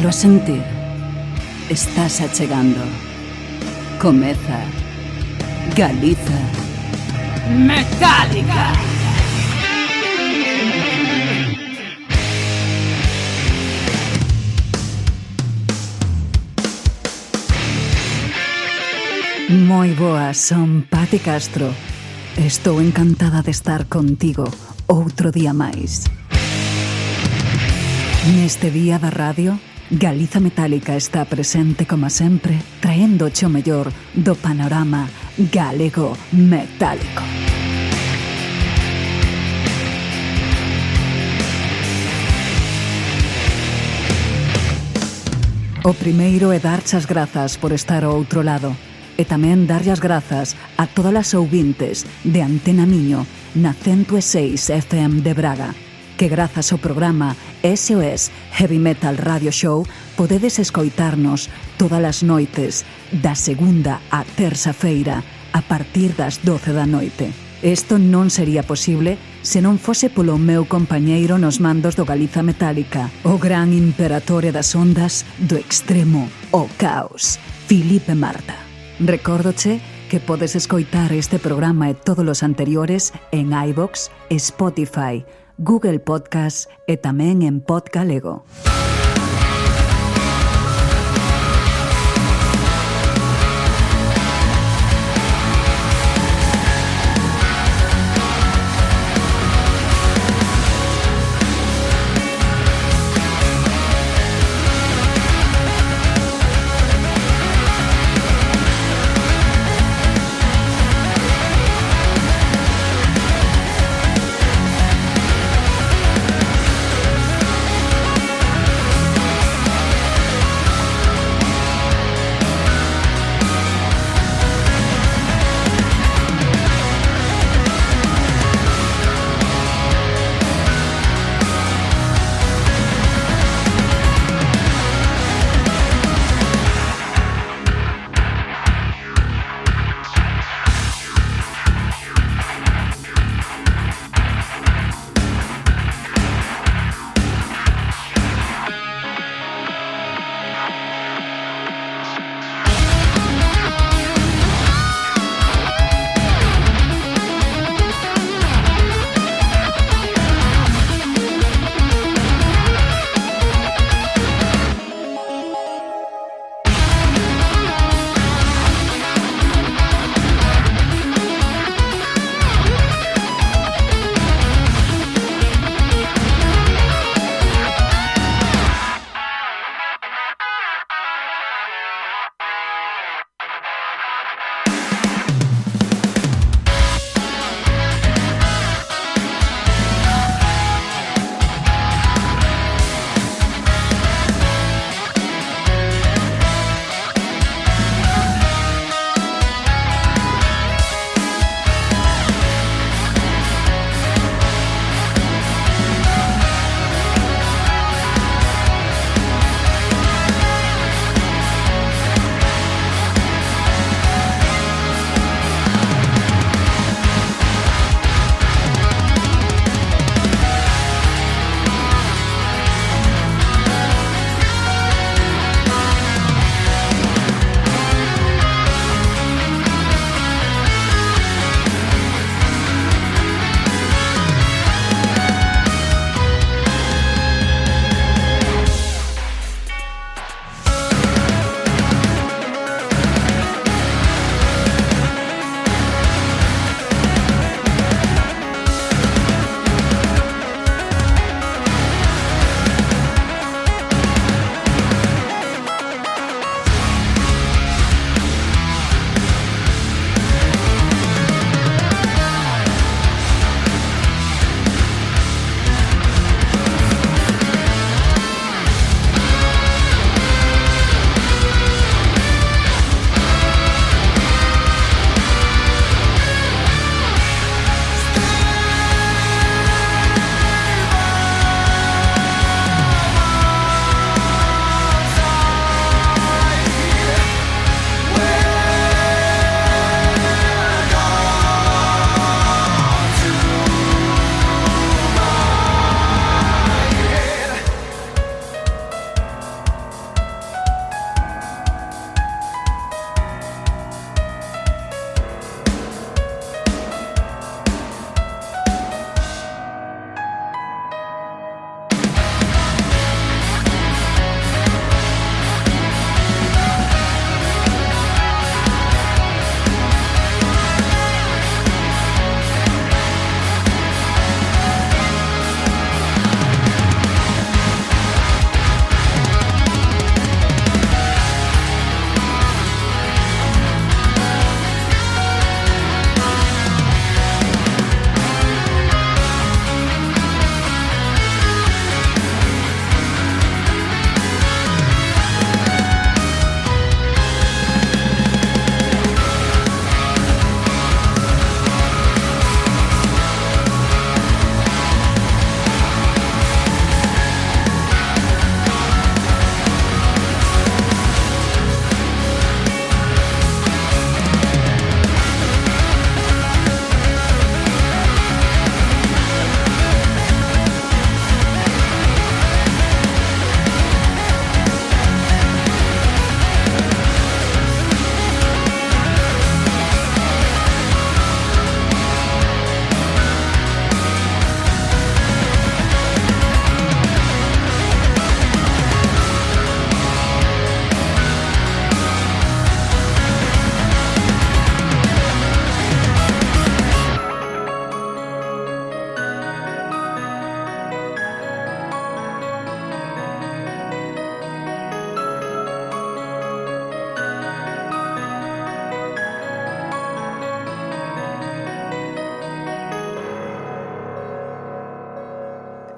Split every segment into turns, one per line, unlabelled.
Pódelo sentir. Estás achegando. Comeza Galiza Metálica. Moi boas, son Pati Castro. Estou encantada de estar contigo outro día máis. Neste día da radio, Galiza Metálica está presente como sempre, traéndoche o mellor do panorama galego metálico. O primeiro é darche as grazas por estar ao outro lado e tamén darlle as grazas a todas as ouvintes de Antena Miño na 106 FM de Braga, que grazas ao programa SOS Heavy Metal Radio Show podedes escoitarnos todas as noites da segunda a terça-feira a partir das 12 da noite. Isto non sería posible se non fose polo meu compañeiro nos mandos do Galiza Metálica, o gran imperatore das ondas do extremo ao caos, Filipe Marta. Recórdoche que podes escoitar este programa e todos os anteriores en iVoox, Spotify, Google Podcast e tamén en Podgalego.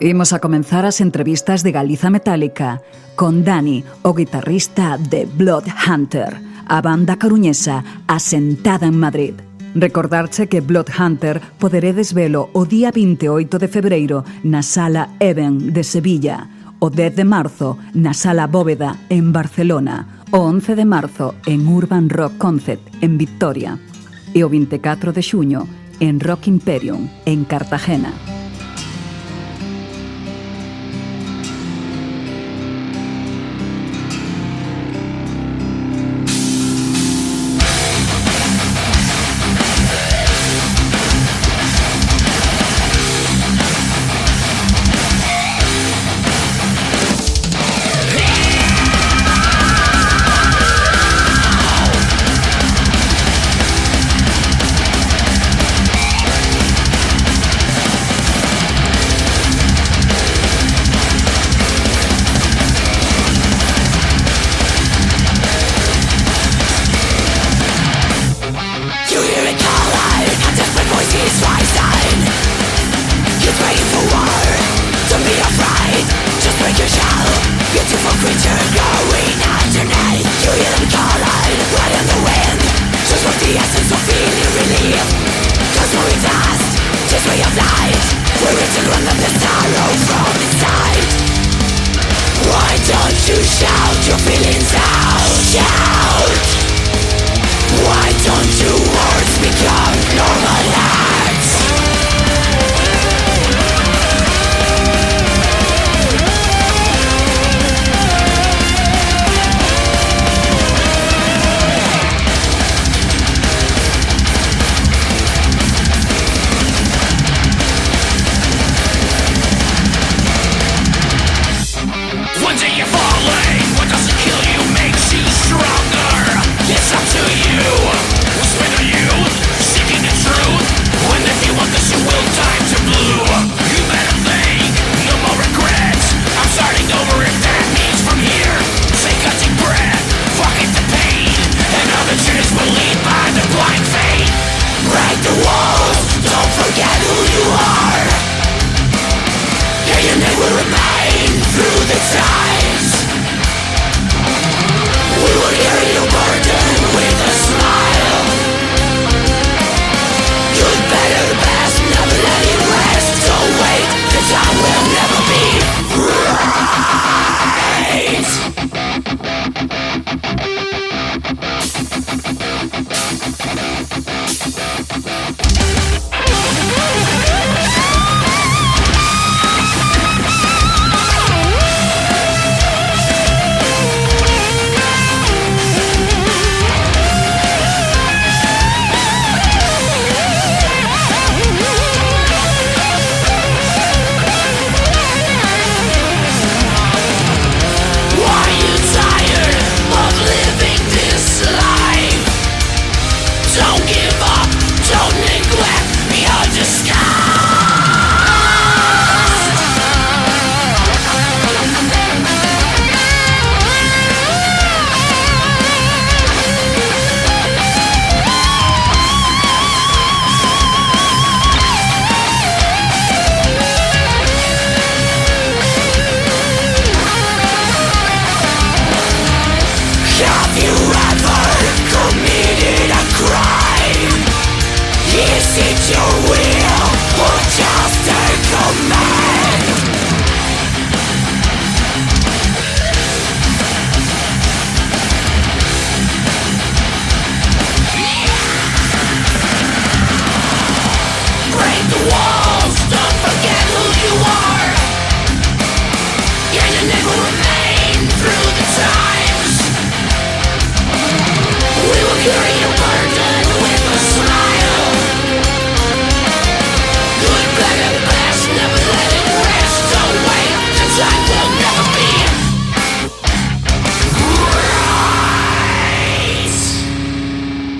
Imos a comenzar as entrevistas de Galiza Metálica con Dani, o guitarrista de Bloodhunter, a banda coruñesa asentada en Madrid. Recordarche que Bloodhunter poderedes velo o día 28 de febreiro na Sala Even de Sevilla, o 10 de marzo na Sala Bóveda en Barcelona, o 11 de marzo en Urban Rock Concept en Vitoria e o 24 de xuño en Rock Imperium en Cartagena.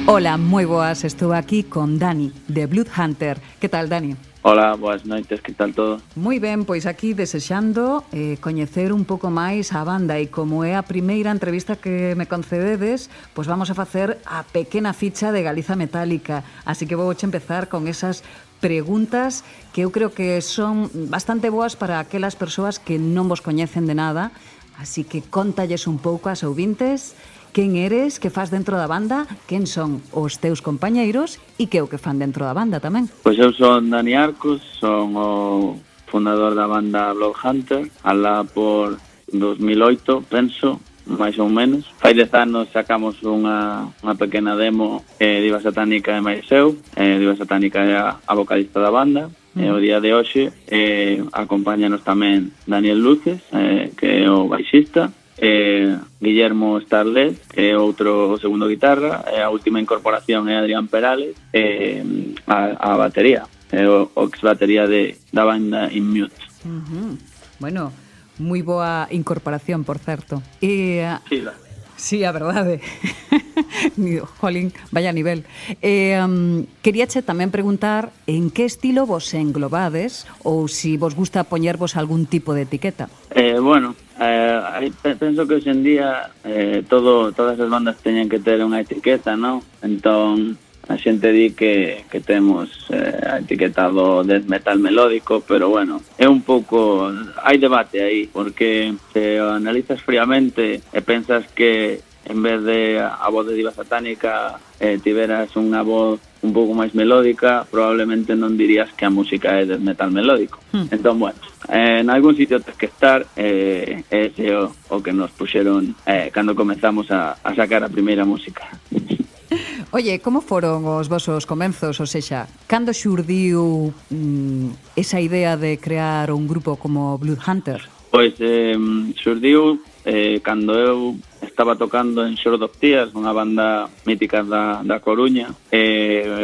Hola, moi boas, estou aquí con Dani, de Bloodhunter. Que tal, Dani?
Hola, boas noites, que tal todo?
Moi ben, pois aquí desexando coñecer un pouco máis a banda e como é a primeira entrevista que me concededes, pois vamos a facer a pequena ficha de Galiza Metálica, así que vouche empezar con esas preguntas que eu creo que son bastante boas para aquelas persoas que non vos coñecen de nada, así que contalles un pouco ás ouvintes quen eres, que faz dentro da banda, quen son os teus compañeiros e que é o que fan dentro da banda tamén.
Pois eu son Dani Arcos, son o fundador da banda Bloodhunter, alá por 2008, penso, máis ou menos. Fai 10 anos sacamos unha pequena demo Diva Satánica e máis eu. Diva Satánica é a vocalista da banda. E o día de hoxe acompáñanos tamén Daniel Luces, que é o baixista, Guillermo Starlet, que é outro segundo guitarra, e a última incorporación é Adrián Perales, a batería, o ex batería da banda In Mute.
Bueno, moi boa incorporación, por certo. Sí, a verdade. Jolín, vaya nivel. Queríache tamén preguntar en que estilo vos englobades ou si vos gusta poñervos algún tipo de etiqueta.
Penso que hoxe en día todas as bandas teñen que ter unha etiqueta, non? Entón, a xente di que temos a etiqueta do death metal melódico, pero bueno, é un pouco... hai debate aí, porque se o analizas fríamente e pensas que en vez de a voz de Diva Satánica tiveras unha voz un pouco máis melódica, probablemente non dirías que a música é death metal melódico. Entón, bueno, en algún sitio tens que estar, ese o que nos puxeron cando comezamos a sacar a primeira música.
Oye, como foron os vosos comenzos? Ou sexa, cando xurdiu esa idea de crear un grupo como Bloodhunter?
Pois xurdiu cando eu estaba tocando en Xord of Tears, unha banda mítica da Coruña,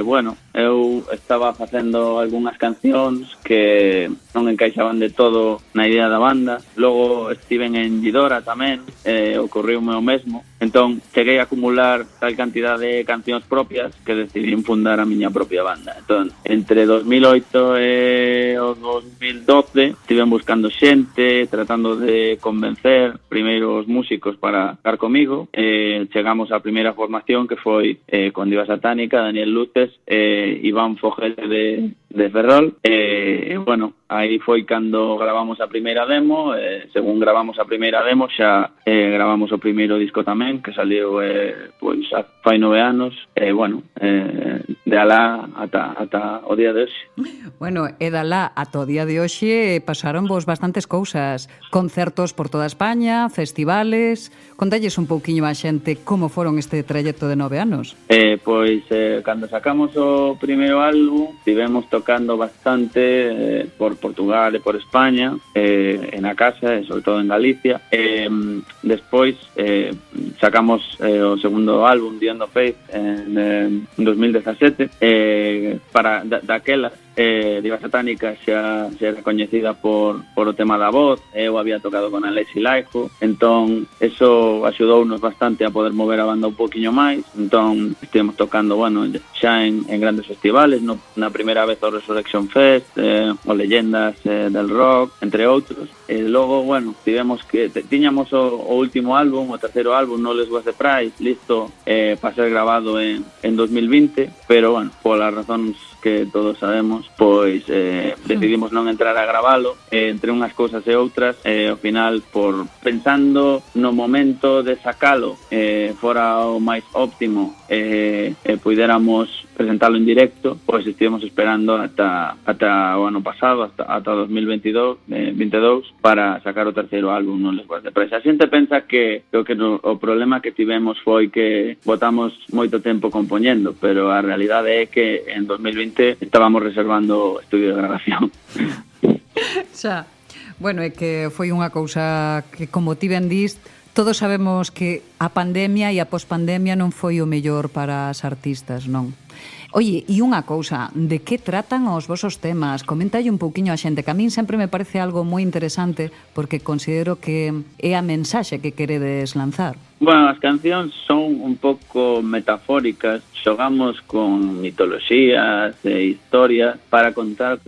bueno, eu estaba facendo algunhas cancións que non encaixaban de todo na idea da banda. Logo estiven en Llidora tamén, ocorreume o mesmo. Entón, cheguei a acumular tal cantidad de cancións propias que decidí fundar a miña propia banda. Entón, entre 2008 e o 2012 estiven buscando xente, tratando de convencer primeiro os músicos para tocar comigo. Chegamos á primeira formación que foi con Diva Satánica, Daniel Luces, Iván Fogel de Ferrol. Bueno, aí foi cando gravamos a primeira demo. Según gravamos a primeira demo, xa gravamos o primeiro disco tamén, que saliu pois fai 9 anos. Bueno, de alá ata o día de hoxe.
Bueno, e de alá ata o día de hoxe pasaron vos bastantes cousas, concertos por toda España, festivales. Contalles un pouquiño a xente como foron este trayecto de 9 anos.
Pois cando sacamos o primeiro álbum, estivemos tocando bastante por Portugal e por España, na casa e sobre todo en Galicia. Despois sacamos o segundo álbum, The End of Faith, en 2017. Para daquela Diva Satánica xa era coñecida por o tema da voz. Eu había tocado con Alexi Laiho, entón eso axudounos bastante a poder mover a banda un poquinho máis. Entón estivemos tocando, bueno, xa en grandes festivales, na primeira vez o Resurrection Fest, o Leyendas del Rock, entre outros. E logo, bueno, tiñamos o último álbum, o terceiro álbum, No Less Was The Price, listo para ser grabado en 2020, pero bueno, polas razóns que todos sabemos, pois decidimos non entrar a gravalo, entre unhas cousas e outras. Ao final, por pensando no momento de sacalo fora o máis óptimo, puidéramos presentalo en directo, pois estivemos esperando ata o ano pasado, ata 2022 para sacar o terceiro álbum, Non Les Was The Price. A xente pensa que o problema que tivemos foi que botamos moito tempo compoñendo, pero a realidade é que en 2020 estábamos reservando estudio de grabación.
Xa, bueno, é que foi unha cousa que, como ti ben dís, todos sabemos que a pandemia e a pospandemia non foi o mellor para as artistas, non? Oye, e unha cousa, de que tratan os vosos temas? Coméntalle un pouquiño a xente, que a min sempre me parece algo moi interesante, porque considero que é a mensaxe que queredes lanzar.
Bueno, as cancións son un pouco metafóricas, xogamos con mitoloxías e historias para contar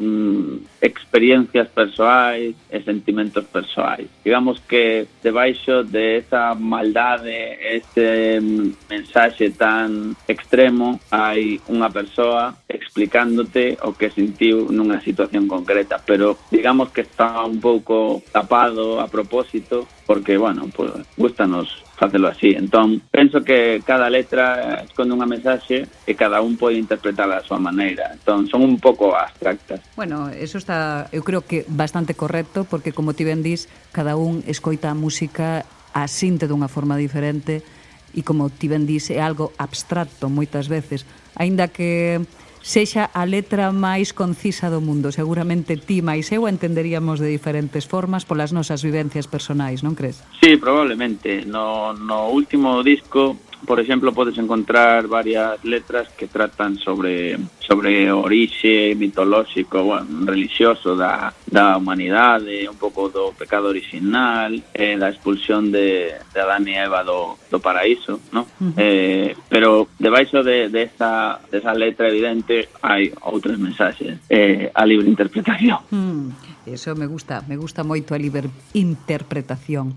experiencias persoais e sentimentos persoais. Digamos que debaixo de esa maldade, ese mensaxe tan extremo, hai unha persoa explicándote o que sentiu nunha situación concreta, pero digamos que está un pouco tapado a propósito porque, bueno, pues gustanos facelo así. Entón, penso que cada letra esconde unha mensaxe e cada un pode interpretarla a súa maneira. Entón, son un pouco abstractas.
Bueno, eso está, eu creo que bastante correcto, porque como ti ben dís, cada un escoita a música asinte dunha forma diferente e como ti ben dís, é algo abstracto moitas veces, aínda que sexa a letra máis concisa do mundo, seguramente ti máis eu entenderíamos de diferentes formas polas nosas vivencias personais, non crees?
Sí, probablemente. No último disco, por exemplo, podes encontrar varias letras que tratan sobre o orixe mitolóxico, bueno, religioso da humanidade, un pouco do pecado original, da expulsión de Adán e Eva do paraíso, ¿no? Pero debaixo de esa letra evidente hai outras mensaxes a libre interpretación.
Eso me gusta moito a libre interpretación.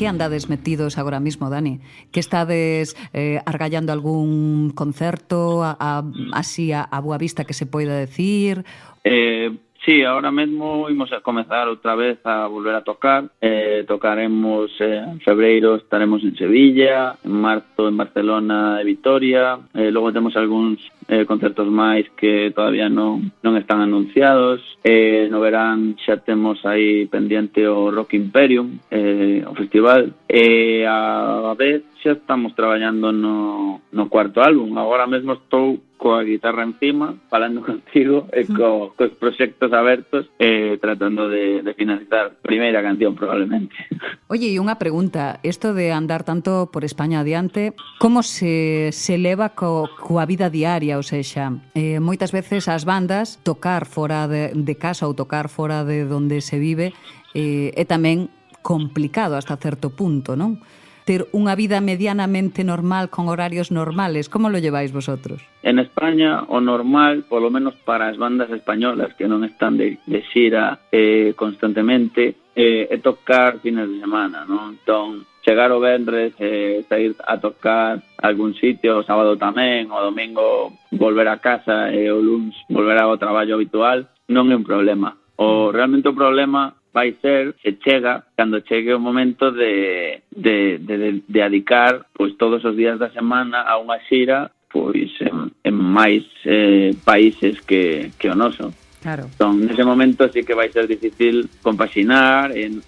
que andades metidos agora mismo, Dani? Que estades argallando algún concerto así a boa vista que se poida decir?
Sí, ahora mesmo imos a comezar outra vez a volver a tocar. Tocaremos en febreiro, estaremos en Sevilla, en marzo en Barcelona e Vitoria. Logo temos algúns concertos máis que todavía non están anunciados. No verán xa temos aí pendiente o Rock Imperium, o festival. A vez xa estamos traballando no cuarto álbum. Agora mesmo estou coa guitarra encima, falando contigo, e cos proxectos abertos, tratando de finalizar a primeira canción, probablemente.
Oye, e unha pregunta, isto de andar tanto por España adiante, como se leva coa vida diaria? Ou sexa, moitas veces as bandas tocar fora de casa ou tocar fora de onde se vive é tamén complicado hasta certo punto, non? Ter unha vida medianamente normal con horarios normales, como lo lleváis vosotros?
En España, o normal, polo menos para as bandas españolas que non están de xira constantemente, é tocar fines de semana, non? Entón, chegar o venres, sair a tocar algún sitio, o sábado tamén, o domingo volver a casa e o luns volver ao traballo habitual, non é un problema. Realmente o problema vai ser se chega, cando chegue o momento de dedicar pois todos os días da semana a unha xira pois en máis países que o noso.
Claro.
Entón, nese momento sí que vai ser difícil compaxinar, en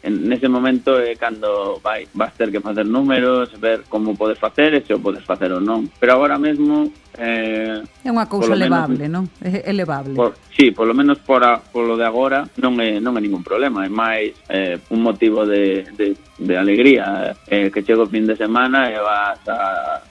nese momento é cando vas ter que facer números, ver como podes facer e se o podes facer ou non. Pero agora mesmo
é unha cousa elevable, non? É elevable.
Sí, polo menos polo de agora non é ningún problema, é máis un motivo de alegría, que chego o fin de semana e vas a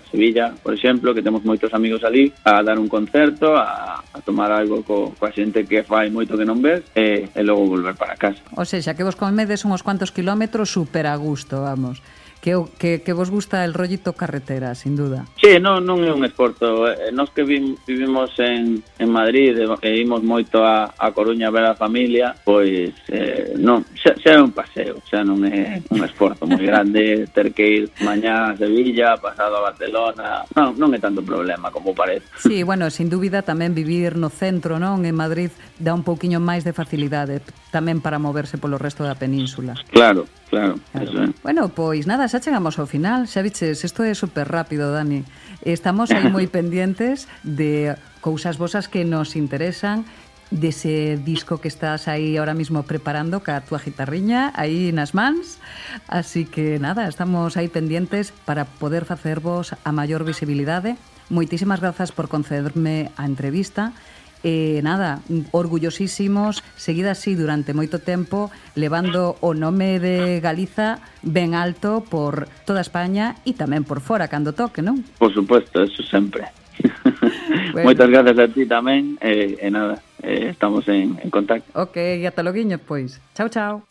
Sevilla, por exemplo, que temos moitos amigos ali, a dar un concerto, a tomar algo coa xente que fai moito que non ves e logo volver para casa.
O sexa, que vos comedes uns cuantos kilómetros super a gusto, vamos. Que vos gusta el rollito carretera, sin duda.
Sí, non é un esforzo. Nós que vivimos en Madrid e imos moito a Coruña a ver a familia, pois non, xa é un paseo, xa non é un esforzo moi grande ter que ir mañá a Sevilla, pasado a Barcelona. Non é tanto problema como parece.
Sí, bueno, sin dúbida tamén vivir no centro, non? En Madrid dá un pouquiño máis de facilidade tamén para moverse polo resto da península.
Claro, eso é.
Bueno, pois nada, xa chegamos ao final, xa viches, isto é super rápido, Dani. Estamos aí moi pendientes de cousas vosas que nos interesan, dese disco que estás aí ahora mismo preparando ca túa guitarriña aí nas mans, así que nada, estamos aí pendientes para poder facervos a maior visibilidade. Moitísimas grazas por concederme a entrevista. Nada, orgullosísimos, seguida así durante moito tempo, levando o nome de Galiza ben alto por toda España e tamén por fora, cando toque, non?
Por supuesto, eso sempre. Bueno. Moitas grazas a ti tamén, e nada, estamos en contacto.
Ok, ata loguiño, pois. Chao, chao.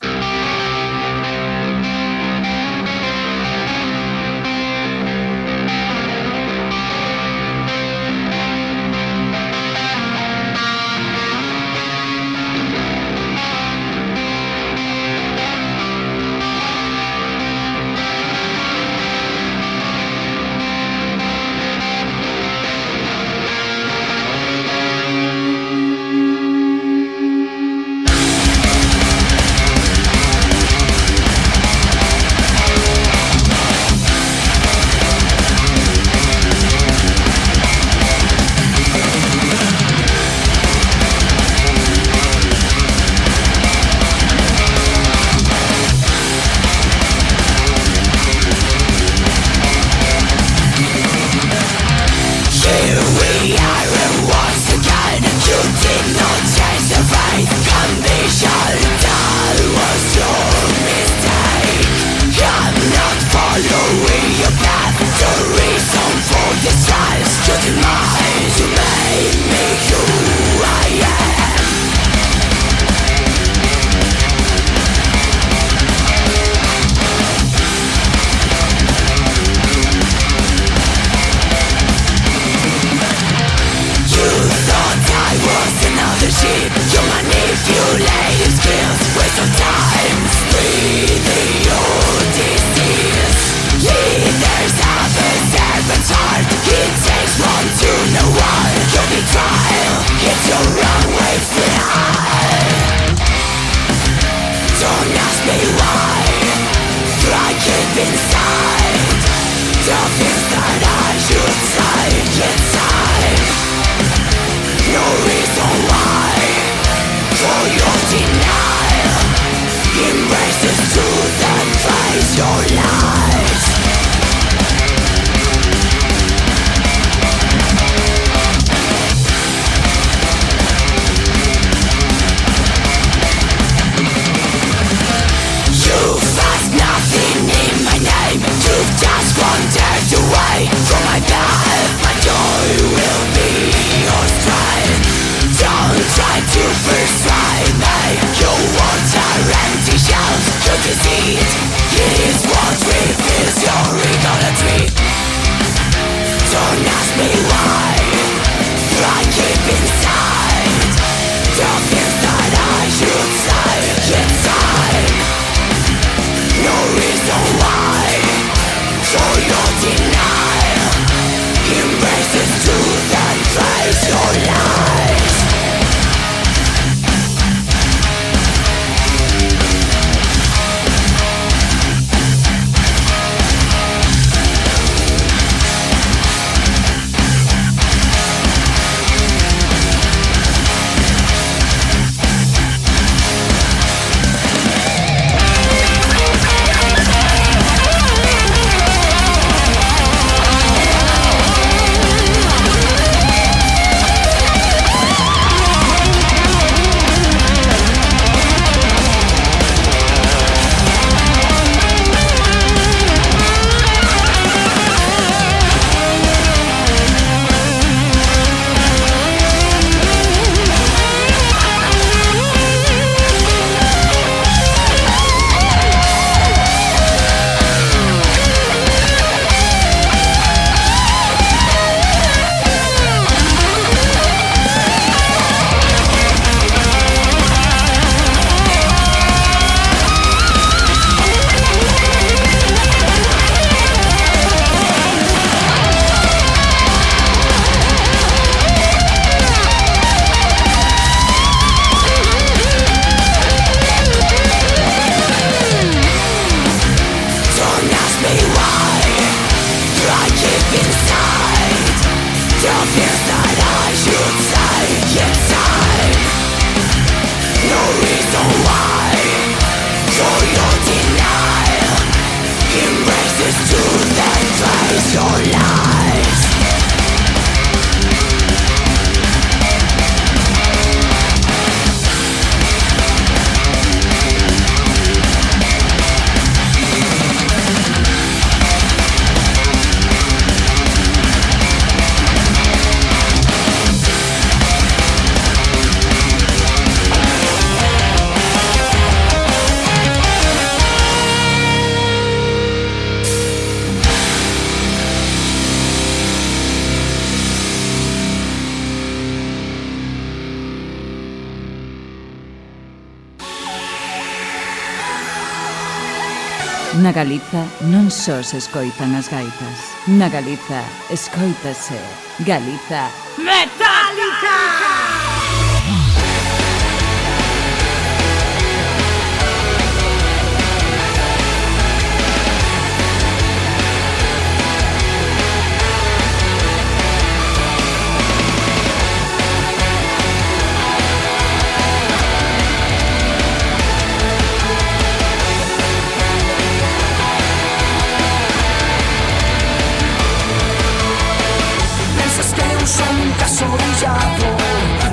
Na Galiza non só se escoitan as gaitas. Na Galiza escoítase Galiza Metálica!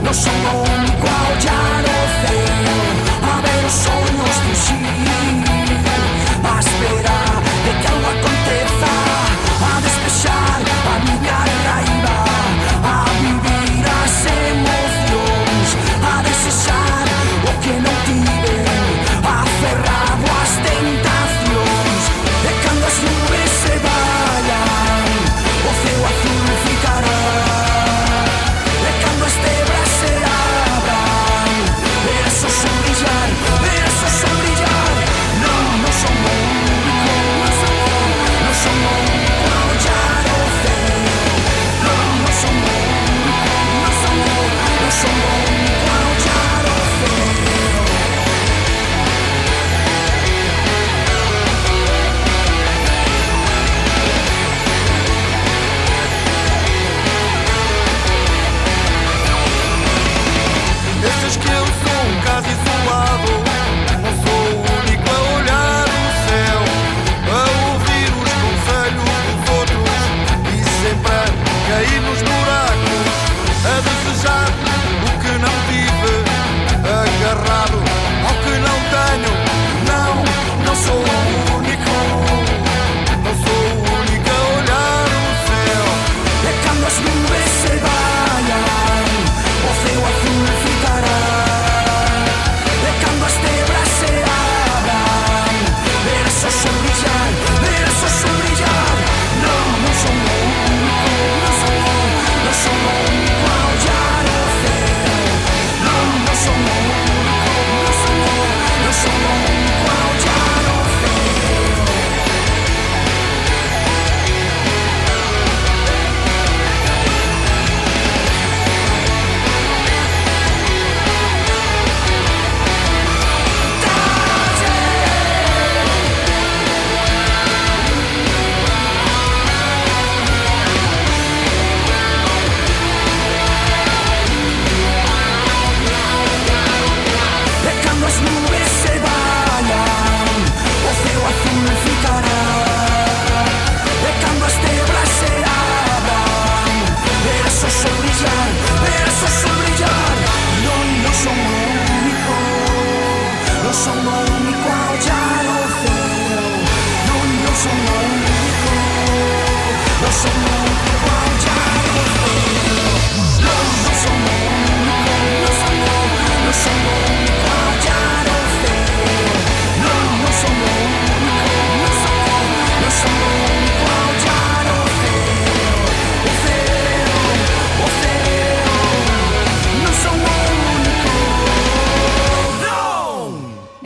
No son o único a ollar o ceo, a ver os sonhos fugir, a esperar de que algo aconteza, a despexar a miña raiva, a vivir as emocións, a desexar o que non tiven, aferrado ás tentacións. E cando as nubes se vayan, o ceo azul ficará.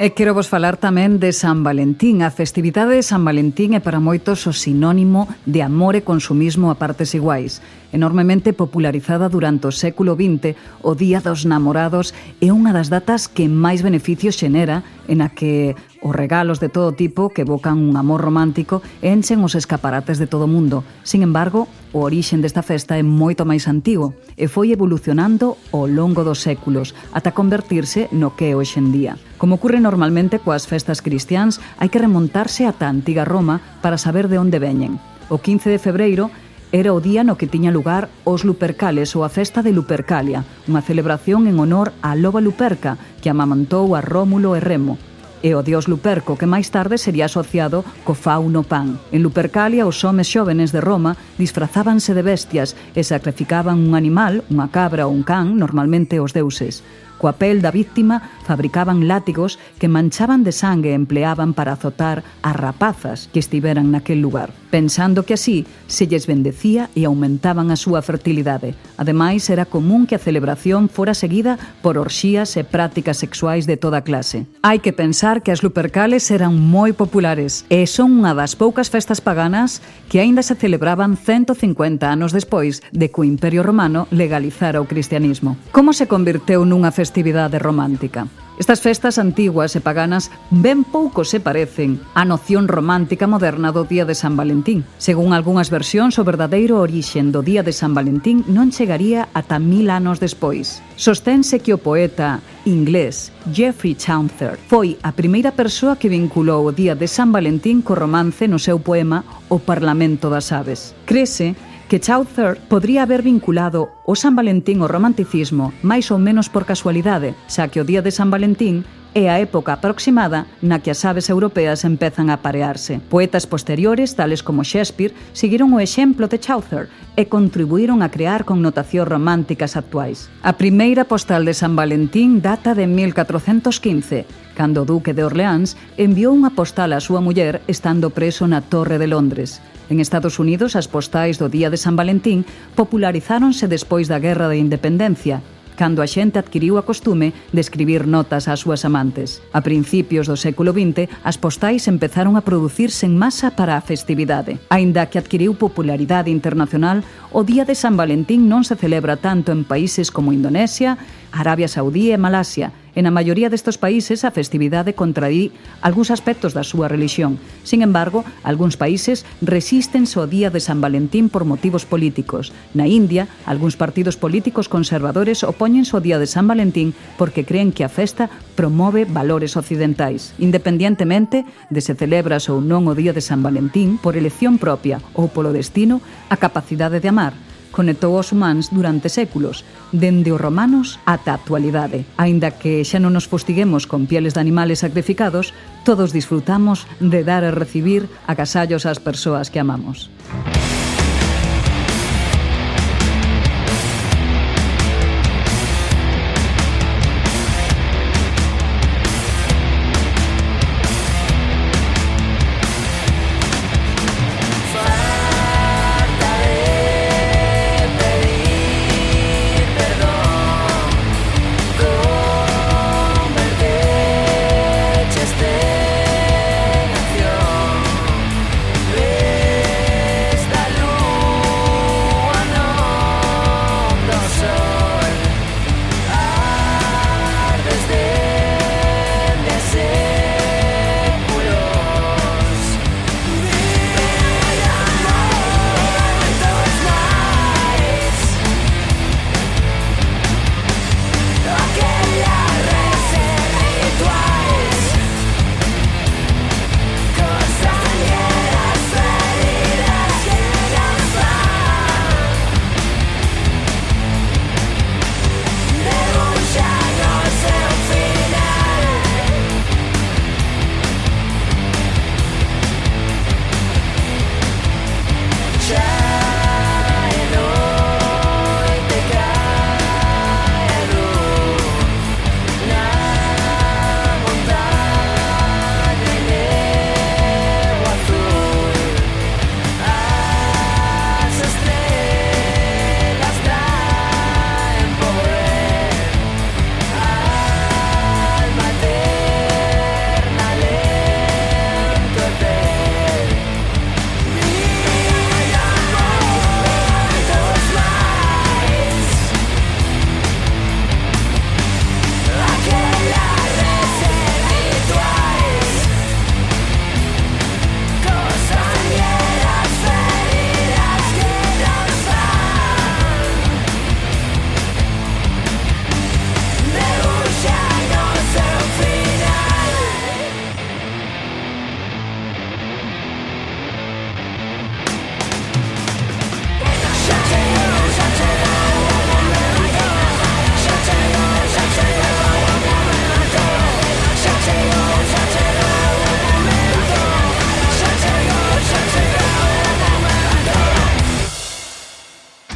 E quero vos falar tamén de San Valentín. A festividade de San Valentín é para moitos o sinónimo de amor e consumismo a partes iguais. Enormemente popularizada durante o século XX, o Día dos Namorados é unha das datas que máis beneficios xenera, en a que os regalos de todo tipo que evocan un amor romántico enchen os escaparates de todo o mundo. Sin embargo, o orixen desta festa é moito máis antigo e foi evolucionando ao longo dos séculos ata convertirse no que é hoxe en día. Como ocurre normalmente coas festas cristiáns, hai que remontarse ata a antiga Roma para saber de onde veñen. O 15 de febreiro era o día no que tiña lugar os Lupercales ou a festa de Lupercalia, unha celebración en honor á loba Luperca que amamantou a Rómulo e Remo. E o dios Luperco, que máis tarde sería asociado co fauno Pan. En Lupercalia, os homes xóvenes de Roma disfrazábanse de bestias e sacrificaban un animal, unha cabra ou un can, normalmente os deuses. Coa pel da víctima fabricaban látigos que manchaban de sangue e empleaban para azotar as rapazas que estiveran naquel lugar, pensando que así se lles bendecía e aumentaban a súa fertilidade. Ademais, era común que a celebración fora seguida por orxías e prácticas sexuais de toda clase. Hai que pensar que as Lupercales eran moi populares e son unha das poucas festas paganas que aínda se celebraban 150 anos despois de que o Imperio Romano legalizara o cristianismo. Como se convirteu nunha festividade romántica? Estas festas antiguas e paganas ben pouco se parecen á noción romántica moderna do Día de San Valentín. Según algunhas versións, o verdadeiro orixen do Día de San Valentín non chegaría ata 1000 anos despois. Sostense que o poeta inglés Geoffrey Chaucer foi a primeira persoa que vinculou o Día de San Valentín co romance no seu poema O Parlamento das Aves. Crese que Chaucer podría haber vinculado o San Valentín ao romanticismo máis ou menos por casualidade, xa que o Día de San Valentín é a época aproximada na que as aves europeas empezan a aparearse. Poetas posteriores, tales como Shakespeare, seguiron o exemplo de Chaucer e contribuíron a crear connotacións románticas actuais. A primeira postal de San Valentín data de 1415, cando o duque de Orleans enviou unha postal á súa muller estando preso na Torre de Londres. En Estados Unidos, as postais do Día de San Valentín popularizáronse despois da Guerra de Independencia, cando a xente adquiriu a costume de escribir notas ás súas amantes. A principios do século XX, as postais empezaron a producirse en masa para a festividade. Aínda que adquiriu popularidade internacional, o Día de San Valentín non se celebra tanto en países como Indonesia, Arabia Saudí e Malasia. En a maioría destes países, a festividade contradí algúns aspectos da súa relixión. Sin embargo, algúns países resístense ao Día de San Valentín por motivos políticos. Na India, algúns partidos políticos conservadores opóñense ao Día de San Valentín porque creen que a festa promove valores occidentais. Independientemente de se celebras ou non o Día de San Valentín, por elección propia ou polo destino, a capacidade de amar conectou aos humanos durante séculos, dende os romanos ata a actualidade. Aínda que xa non nos fustiguemos con pieles de animales sacrificados, todos disfrutamos de dar e recibir agasallos ás persoas que amamos.
Esta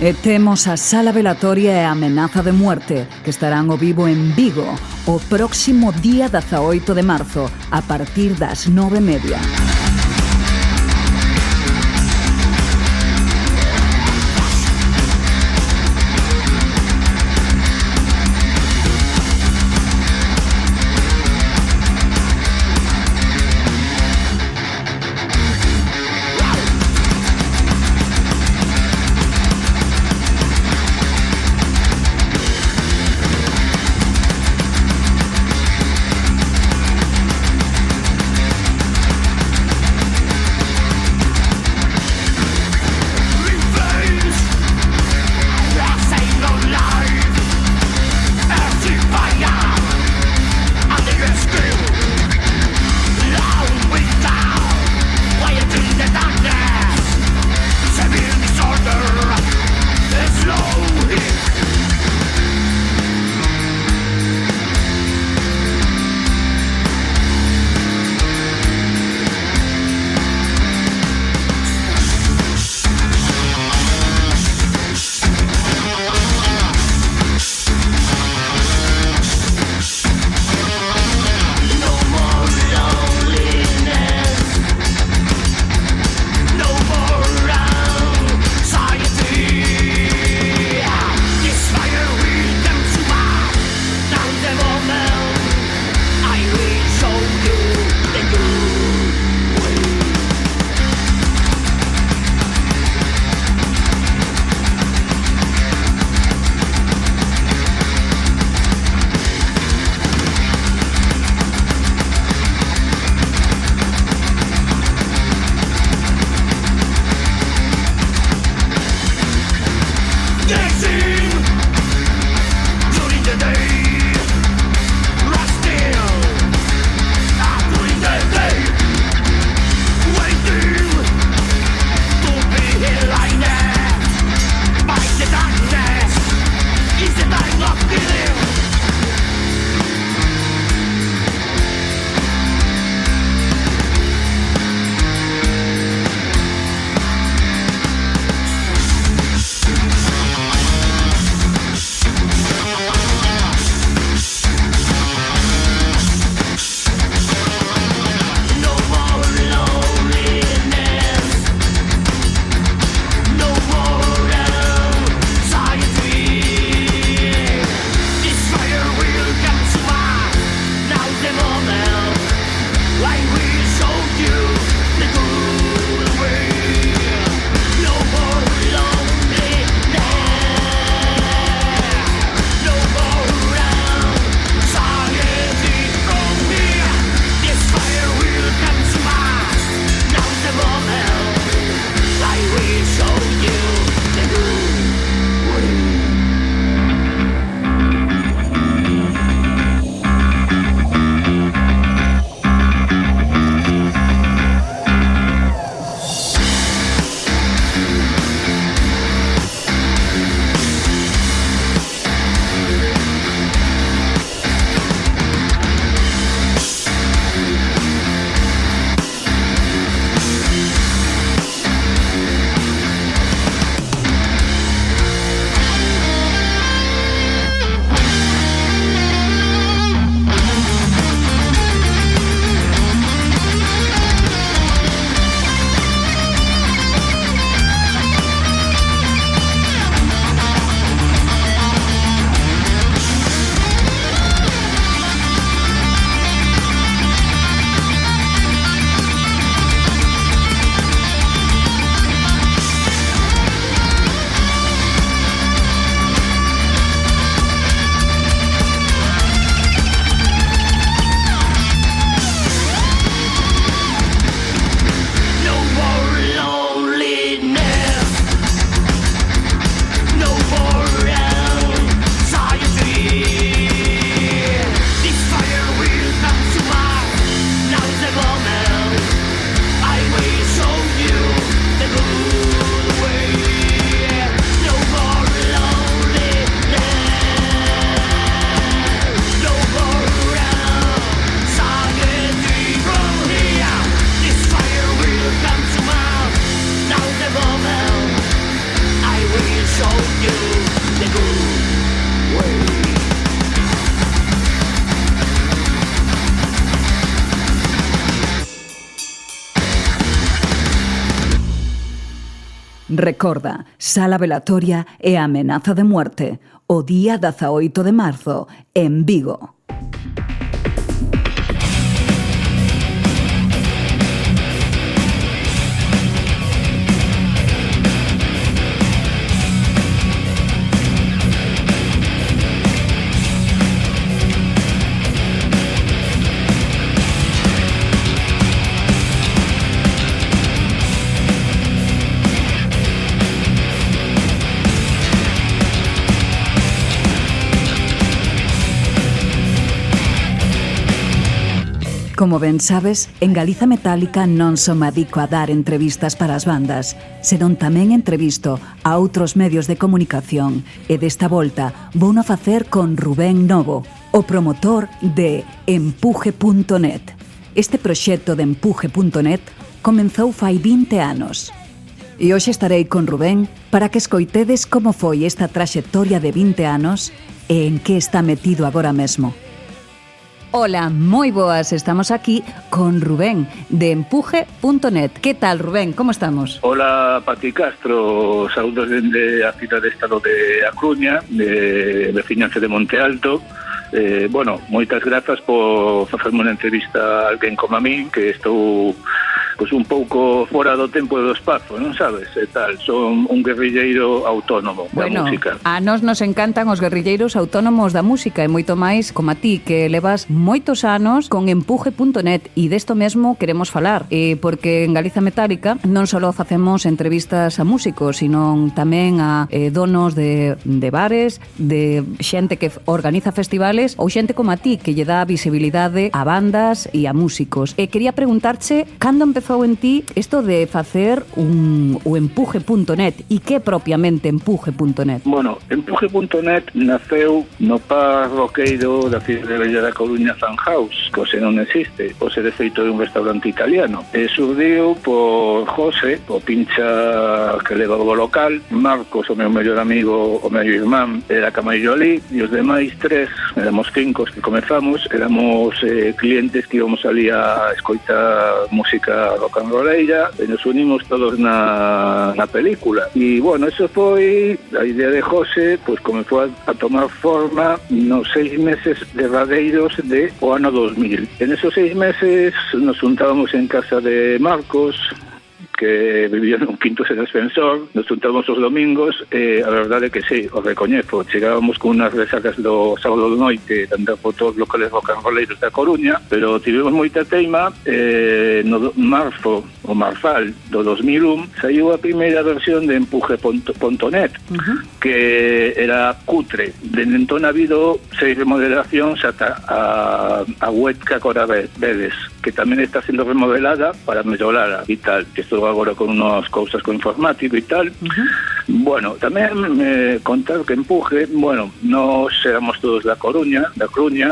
E temos a Sala Velatoria e a Amenaza de Muerte, que estarán ao vivo en Vigo o próximo día 18 de marzo, a partir das 9:30. Recorda, sala velatoria e amenaza de muerte. O día 18 de marzo, en Vigo. Como ben sabes, en Galiza Metálica non só me adico a dar entrevistas para as bandas, senón tamén entrevisto a outros medios de comunicación e desta volta vouno facer con Rubén Novo, o promotor de Empuje.net. Este proxecto de Empuje.net comenzou fai 20 anos. E hoxe estarei con Rubén para que escoitedes como foi esta traxectoria de 20 anos e en que está metido agora mesmo. Hola, moi boas, estamos aquí con Rubén de Empuje.net. Que tal, Rubén? Como estamos?
Hola, Pati Castro, saúdos dende a cidade de Estado de A Coruña, de veciñanza de Monte Alto. Bueno, moitas grazas por facerme unha entrevista a alguén como a min, que estou pues un pouco fora do tempo e do espazo, non sabes? E tal, son un guerrilleiro autónomo da música.
A nós nos encantan os guerrilleiros autónomos da música e moito máis como a ti, que levas moitos anos con Empuje.net e desto mesmo queremos falar, porque en Galiza Metálica non só facemos entrevistas a músicos, sino tamén a donos de bares, de xente que organiza festivales ou xente como a ti, que lle dá visibilidade a bandas e a músicos. E quería preguntarche, cando empezou en ti isto de facer o Empuje.net e que propiamente Empuje.net?
Bueno, Empuje.net naceu no par roqueiro da cidade bella da Coruña, Fan House, que hoxe non existe, hoxe de feito é un restaurante italiano. E surdiu por José, o pincha que leva o local, Marcos, o meu mellor amigo, o meu irmán, era Camarillo Ali, e os demais tres, éramos 5 que comezamos, éramos clientes que íbamos ali a escoitar música rock and rolleira e nos unimos todos na película. E, bueno, eso foi a idea de José, pois comezou a tomar forma nos 6 meses derradeiros de o ano 2000. En esos 6 meses nos juntábamos en casa de Marcos, que vivía nun quinto sen ascensor, nos juntábamos os domingos e a verdade é que sí, o recoñezo, chegábamos con unhas resacas do sábado de noite de andar por todos os locales rock and rolleiros da Coruña, pero tivemos moita teima. No marzo, o marzal do 2001, saiu a primeira versión de Empuje.net, que era cutre. Dende entón ha habido 6 remodelacións ata a web que agora vedes, que tamén está sendo remodelada para mellorala e tal, que estou agora con unhas cousas con informático e tal. Bueno, tamén contar que Empuje, bueno, nós éramos todos da Coruña,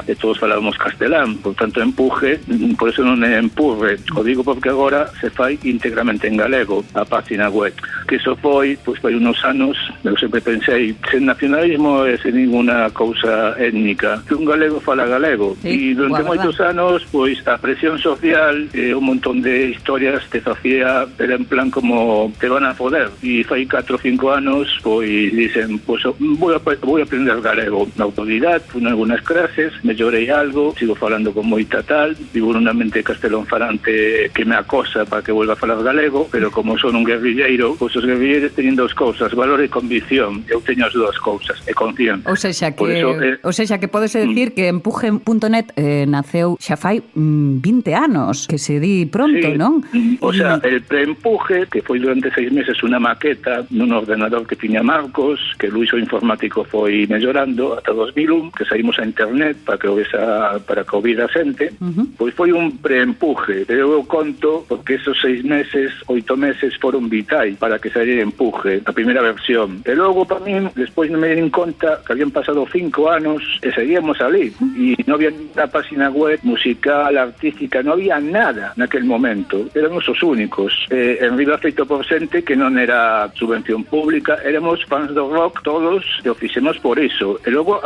e todos falábamos castelán, por tanto Empuje, por eso non é Empurre, o digo porque agora se fai íntegramente en galego a página web, que iso foi, pois foi unos anos, eu sempre pensei, sen nacionalismo e sen ninguna cousa étnica, que un galego fala galego, e durante moitos anos, pois a presión social, un montón de historias te facía, era en plan como te van a poder, e fai 4 ou 5 anos, pois dicen, pois vou a aprender galego na autoridade, fui en algunas clases, mellorei algo, sigo falando con moita tal, vivo nunha mente castelón falante que me acosa para que vuelva a falar galego, pero como son un guerrilleiro, pois os guerrilleiros teñen 2 cousas, valor e convicción, eu teño as 2 cousas, e confían.
Ou sexa que podes decir que Empuje.net naceu xa fai 20 anos, que se di pronto, sí, non?
O sea, el preempuje, que foi durante 6 meses unha maqueta nun ordenador que tiña Marcos, que Luis o informático foi mellorando ata 2001, que saímos a internet para que ouvira a xente, pois foi un preempuje, pero eu conto porque esos 6 meses, 8 meses foron vitais para que saíra Empuje, a primeira versión. E logo, para min, despois non me din conta que habían pasado 5 anos e seguíamos ali, e non había na página web musical, artística, non había nada naquel momento, éramos os únicos. En riba feito por xente que non era subvención pública, pública, éramos fans do rock todos e o fixemos por iso. E logo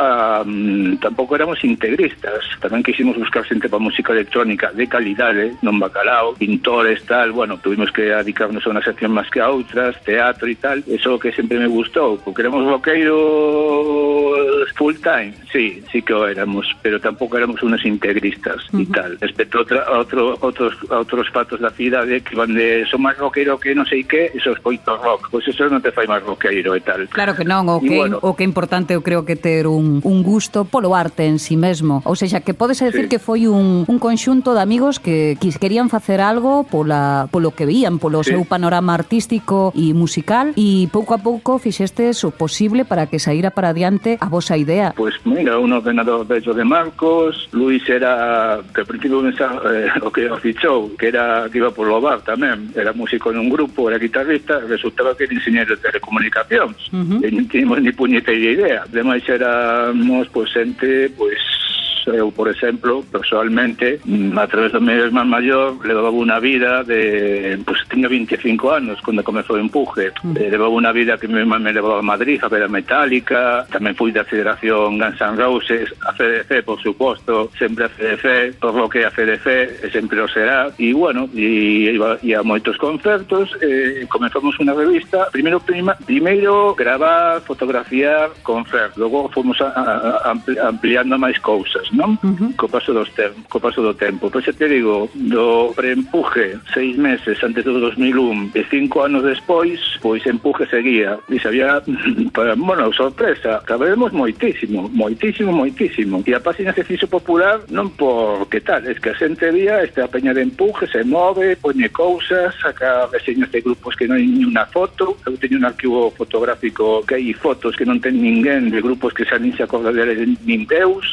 tampouco éramos integristas, tamén quisimos buscar xente para música electrónica de calidade, non bacalao, pintores, tal, bueno, tuvimos que dedicarnos a unha sección máis que a outras, teatro e tal, eso que sempre me gustou, porque éramos rockeiros full time, sí que o éramos, pero tampouco éramos unos integristas e tal. Respecto a outros fatos da cidade que van de son máis roqueiro que non sei que, eso escoito rock, pois eso non te fai máis roqueiro e tal.
Claro que non, o que é importante eu creo que ter un gusto polo arte en si mesmo, ou seja, que podes decir que foi un conxunto de amigos que querían facer algo polo que veían, polo seu panorama artístico e musical, e pouco a pouco fixestes o posible para que saíra para adiante a vosa idea.
Pois mira, un ordenador bello de Marcos, Luis era, que ao principio o que o fichou, que iba polo bar tamén, era músico nun grupo, era guitarrista, resultaba que era enxeñeiro de telecomunicacións, e non tínhamos ni puñeteira idea. Ademais éramos, xente, eu, por exemplo, personalmente, a través do meu irmán maior, levaba unha vida de... tiña 25 anos cando comezou o Empuje. Levaba unha vida que meu irmán me levaba a Madrid a ver a Metallica, tamén fui da Federación Guns N' Roses, a FDC, por suposto, sempre a FDC, por lo que a FDC sempre o será, e bueno, iba a moitos concertos, comezamos unha revista, primeiro gravar, fotografiar, concertos, logo fomos ampliando máis cousas, non? Co paso do tempo. Pois te digo, do pre-Empuje 6 meses antes do 2001 e 5 anos despois, pois Empuje seguía. E sabía, sorpresa, cabemos moitísimo. E a página se fixo popular non por que tal, es que a xente vía a peña de Empuje, se move, poñe cousas, saca reseñas de grupos que non hai ni unha foto. Eu teño un arquivo fotográfico que hai fotos que non ten ninguén de grupos que xa nin se acorda deles nin Deus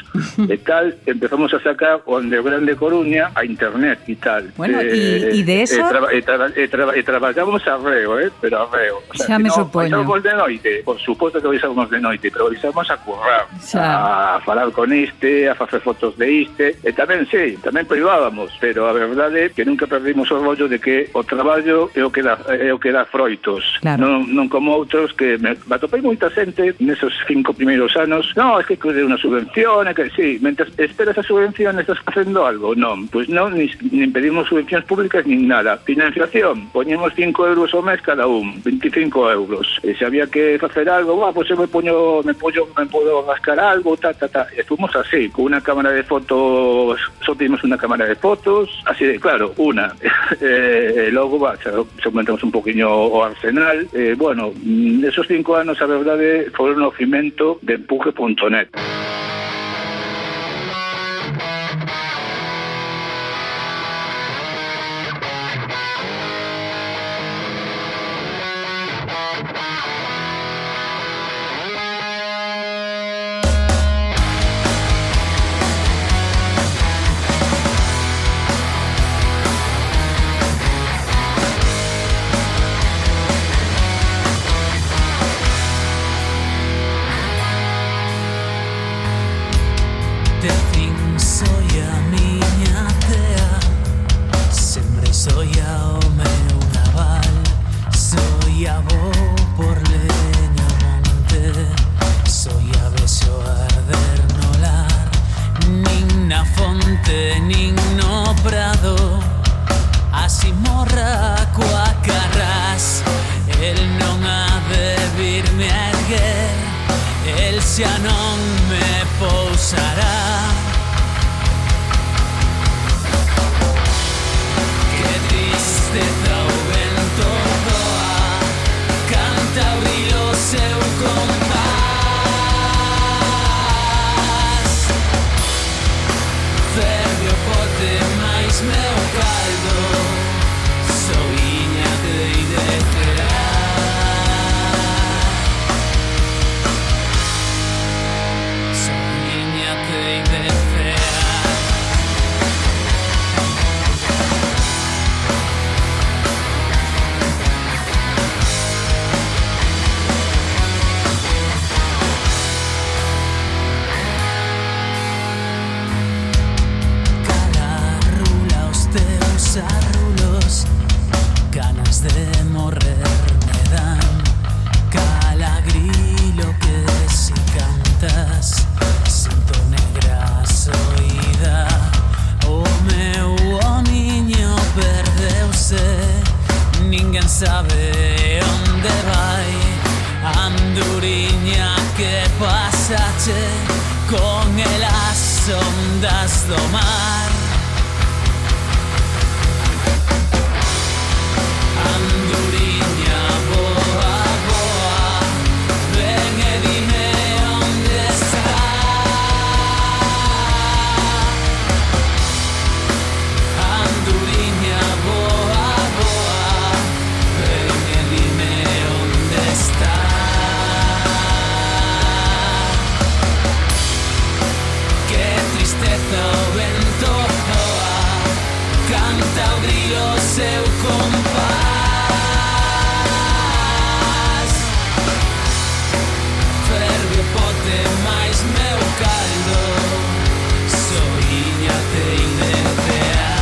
e tal, empezamos a sacar o underground de Coruña a internet e tal.
Bueno, e de eso...
E traballábamos arreo, pero arreo. O sea,
xa me supoño.
Baixábamos de noite, por suposto que baixábamos de noite, pero baixábamos a currar, a falar con a facer fotos de e tamén, privábamos, pero a verdade é que nunca perdimos o rollo de que o traballo é o que dá froitos. Claro. Non como outros que me atopei moita xente nesos 5 primeiros anos, es que de unha subvención, que sí, mentre esperas a subvención estás facendo algo, non, pois non, nin pedimos subvencións públicas nin nada. Financiación, poñemos 5 euros ao mes cada un, 25 euros. E se había que facer algo, pois eu me podo rascar algo, e fomos así, con unha cámara de fotos, só pedimos unha cámara de fotos, así de claro, unha. E logo, se aumentamos un poquinho o arsenal, bueno, esos 5 anos, a verdade, foron o cimento de Empuje.net.
Xa non me pousará. Que tristeza o vento doa, canta o río seu compás. Ferve o pote máis meu caldo, soiña de idecerá. Arrulos, ganas de morrer me dan,
creo que si cantas sinto negra soída. O meu niño perdeuse, ninguén sabe onde vai. Anduriña, que pasache con elas ondas do mar? Anduriña, boa, boa, ven e dime onde está. Anduriña, boa, boa, ven e dime onde está. Que tristeza o vento voa, canta o grilo seu compás. Ferve o pote máis meu caldo, soiña tei de cear.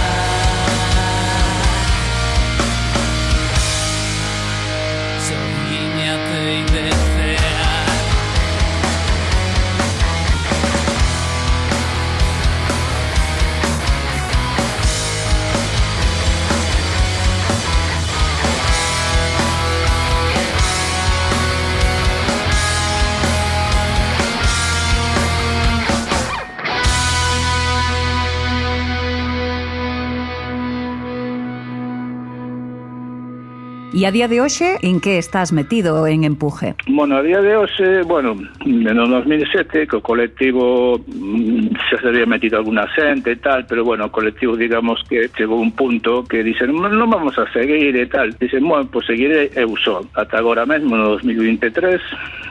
Soiña tei de cear.
E a día de hoxe, en que estás metido en Empuje?
Bueno, a día de hoxe, no 2007, que o colectivo xa se había metido alguna xente e tal, pero o colectivo, digamos, que chegou un punto que dixen, non vamos a seguir e tal. Dixen, pues seguiré eu só. Ata agora mesmo, no 2023,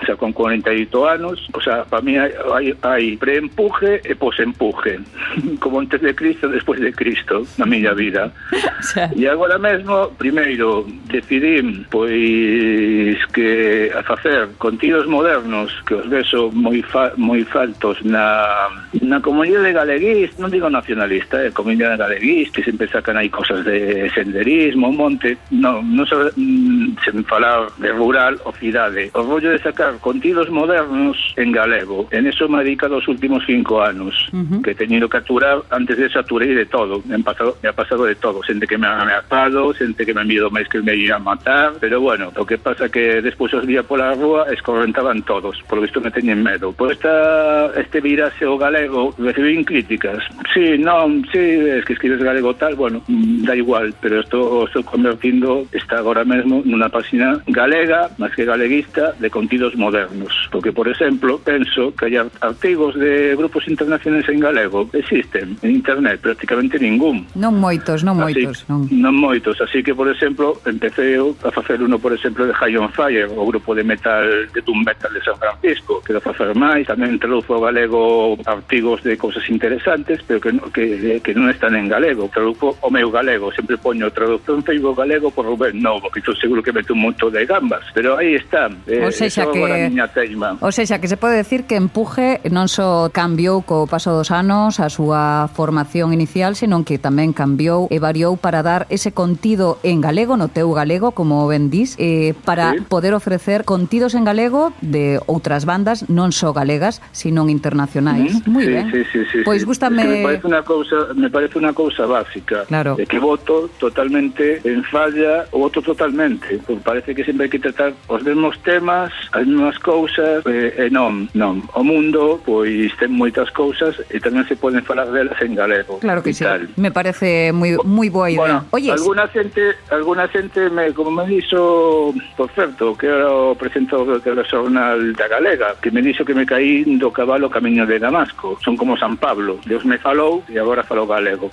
xa con 48 anos, o sea, para mí hai pre-empuje e pos-empuje. Como antes de Cristo, despois de Cristo, na miña vida. E agora mesmo, primeiro, decidí pois que a facer contidos modernos que os vexo moi faltos na comunidade galeguís, non digo nacionalista, comunidade galeguís, que sempre sacan aí cosas de senderismo, monte, non sen falar de rural ou cidade. O rollo de sacar contidos modernos en galego, en eso me he dedicado os últimos 5 anos, que he tenido que aturar, antes de eso aturei de todo, me ha pasado de todo, xente que me ha ameazado, xente que me ha enviado máis que me iba a matar, pero o que pasa que despois os vía pola rúa escorrentaban todos, por lo visto me teñen medo. Por este virase o galego, recibín críticas. Sí, es que escribes galego tal, da igual, pero esto estou convertindo, está agora mesmo nunha página galega, máis que galeguista, de contidos modernos. Porque, por exemplo, penso que hai artigos de grupos internacionais en galego, existen en internet, prácticamente ningún.
Non moitos. Non
moitos, así que, por exemplo, empecé a facer uno, por exemplo, de High on Fire, o grupo de metal, de doom metal de San Francisco, que a facer máis, tamén traduzo ao galego artigos de cousas interesantes, pero que non están en galego. Traduzo o meu galego, sempre poño traducción Facebook galego por Rubén Novo, que estou seguro que mete un montón de gambas, pero aí está.
O sexa que se pode decir que Empuje non só cambiou co paso dos anos a súa formación inicial, senón que tamén cambiou e variou para dar ese contido en galego, no teu galego, como ben dís, para poder ofrecer contidos en galego de outras bandas, non só galegas, sino internacionais. Moi ben. Pois gústame...
Me parece unha cousa básica.
Claro.
Que voto totalmente en falla, o voto totalmente. Parece que sempre hai que tratar os mesmos temas, as mesmas cousas, e non. O mundo, pois, ten moitas cousas e tamén se poden falar delas en galego.
Claro que sí. Me parece moi boa idea.
Oye, alguna xente como me dixo, por certo, que era o presentador do Xornal da Galega, que me dixo que me caí do cabalo camiño de Damasco. Son como San Pablo. Deus me falou e agora falo galego.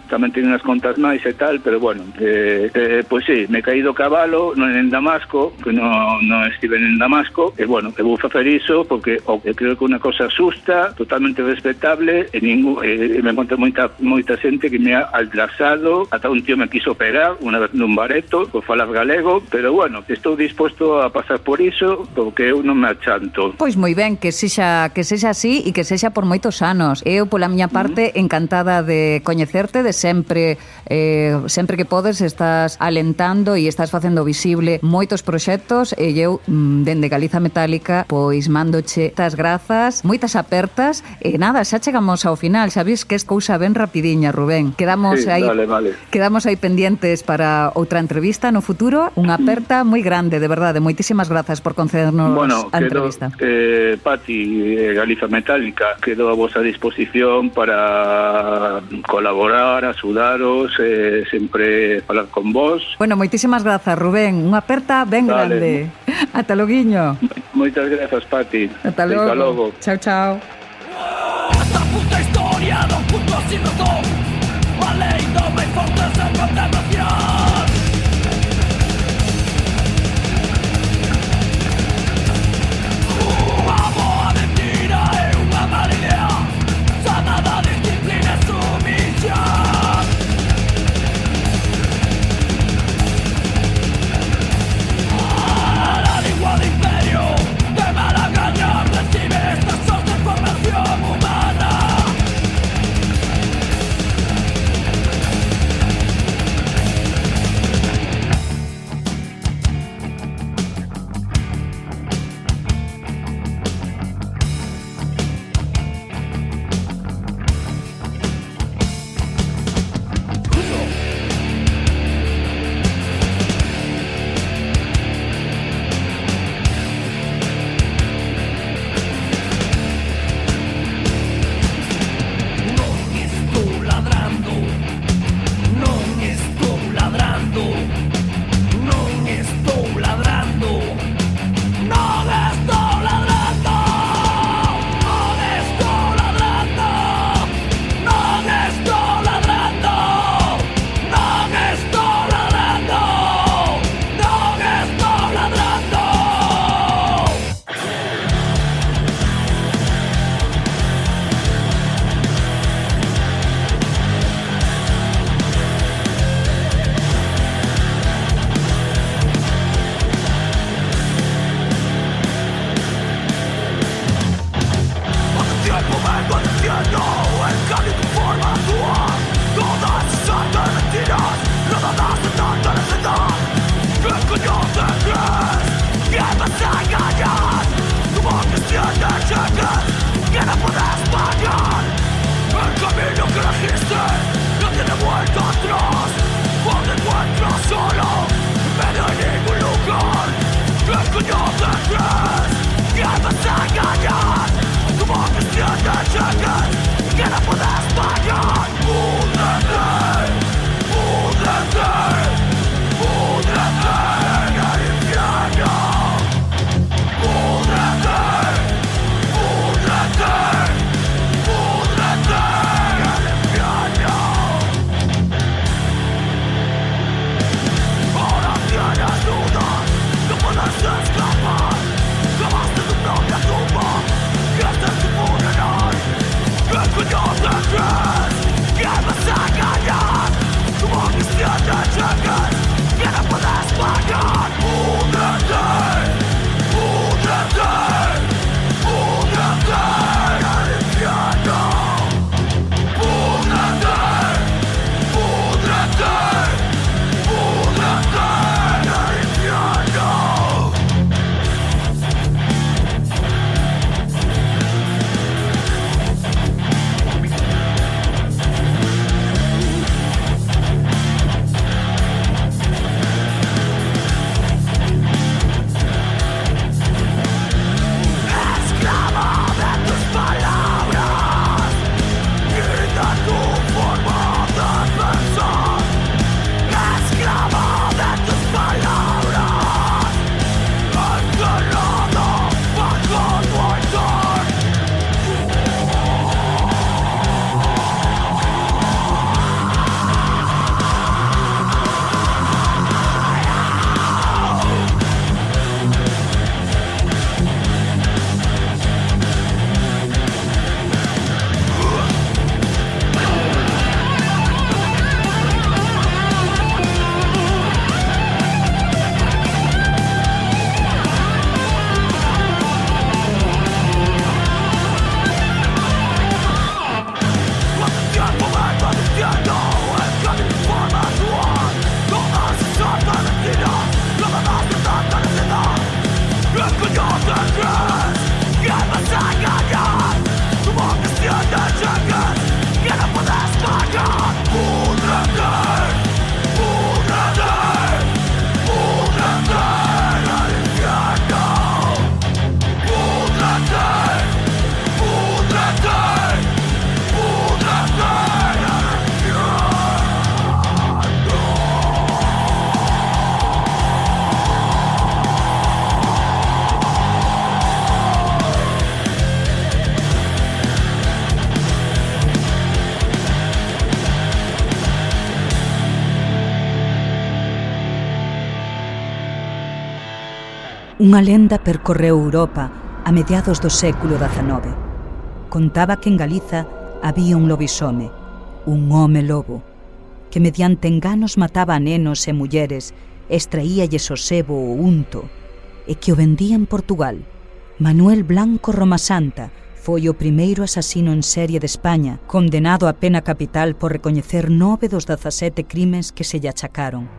Tamén teño unhas contas máis e tal, pero pois sí, me caí do cabalo, non en Damasco, que non estive en Damasco, e vou facer iso porque creo que unha cosa xusta, totalmente respetable, e me encontro moita xente que me ha atrasado, ata un tío me quiso pegar unha vez nun bareto por falar galego, pero estou disposto a pasar por iso porque eu non me achanto.
Pois moi ben, que sexa así e que sexa por moitos anos. Eu, pola miña parte, encantada de coñecerte, de sempre que podes estás alentando e estás facendo visible moitos proxectos, e eu, dende Galiza Metálica, pois mándoche tas grazas, moitas apertas, e nada, xa chegamos ao final, sabes que é cousa ben rapidiña, Rubén. Quedamos
Sí,
aí,
vale.
quedamos aí pendientes para outra entrevista no futuro. Unha aperta moi grande, de verdade. Moitísimas grazas por concedernos a entrevista.
Pati, Galiza Metálica, quedo a vosa disposición para colaborar, axudaros, sempre falar con vos.
Bueno, moitísimas grazas, Rubén. Unha aperta ben grande. Ata loguiño.
Moitas grazas, Pati.
Ata logo. Chao, chao.
Esta puta historia do punto sin razón, a lei do máis forte sen condenación. Unha boa mentira e unha mala idea, chamada disciplina e sumisión. A la lingua de imperio de Malacaña recibe esta sorte de formación humana.
Unha lenda percorreu Europa a mediados do século XIX. Contaba que en Galiza había un lobisome, un home lobo, que mediante enganos mataba a nenos e mulleres, extraíalles o sebo ou unto, e que o vendía en Portugal. Manuel Blanco Romasanta foi o primeiro asasino en serie de España, condenado a pena capital por recoñecer 9 dos 17 crimes que se lle achacaron.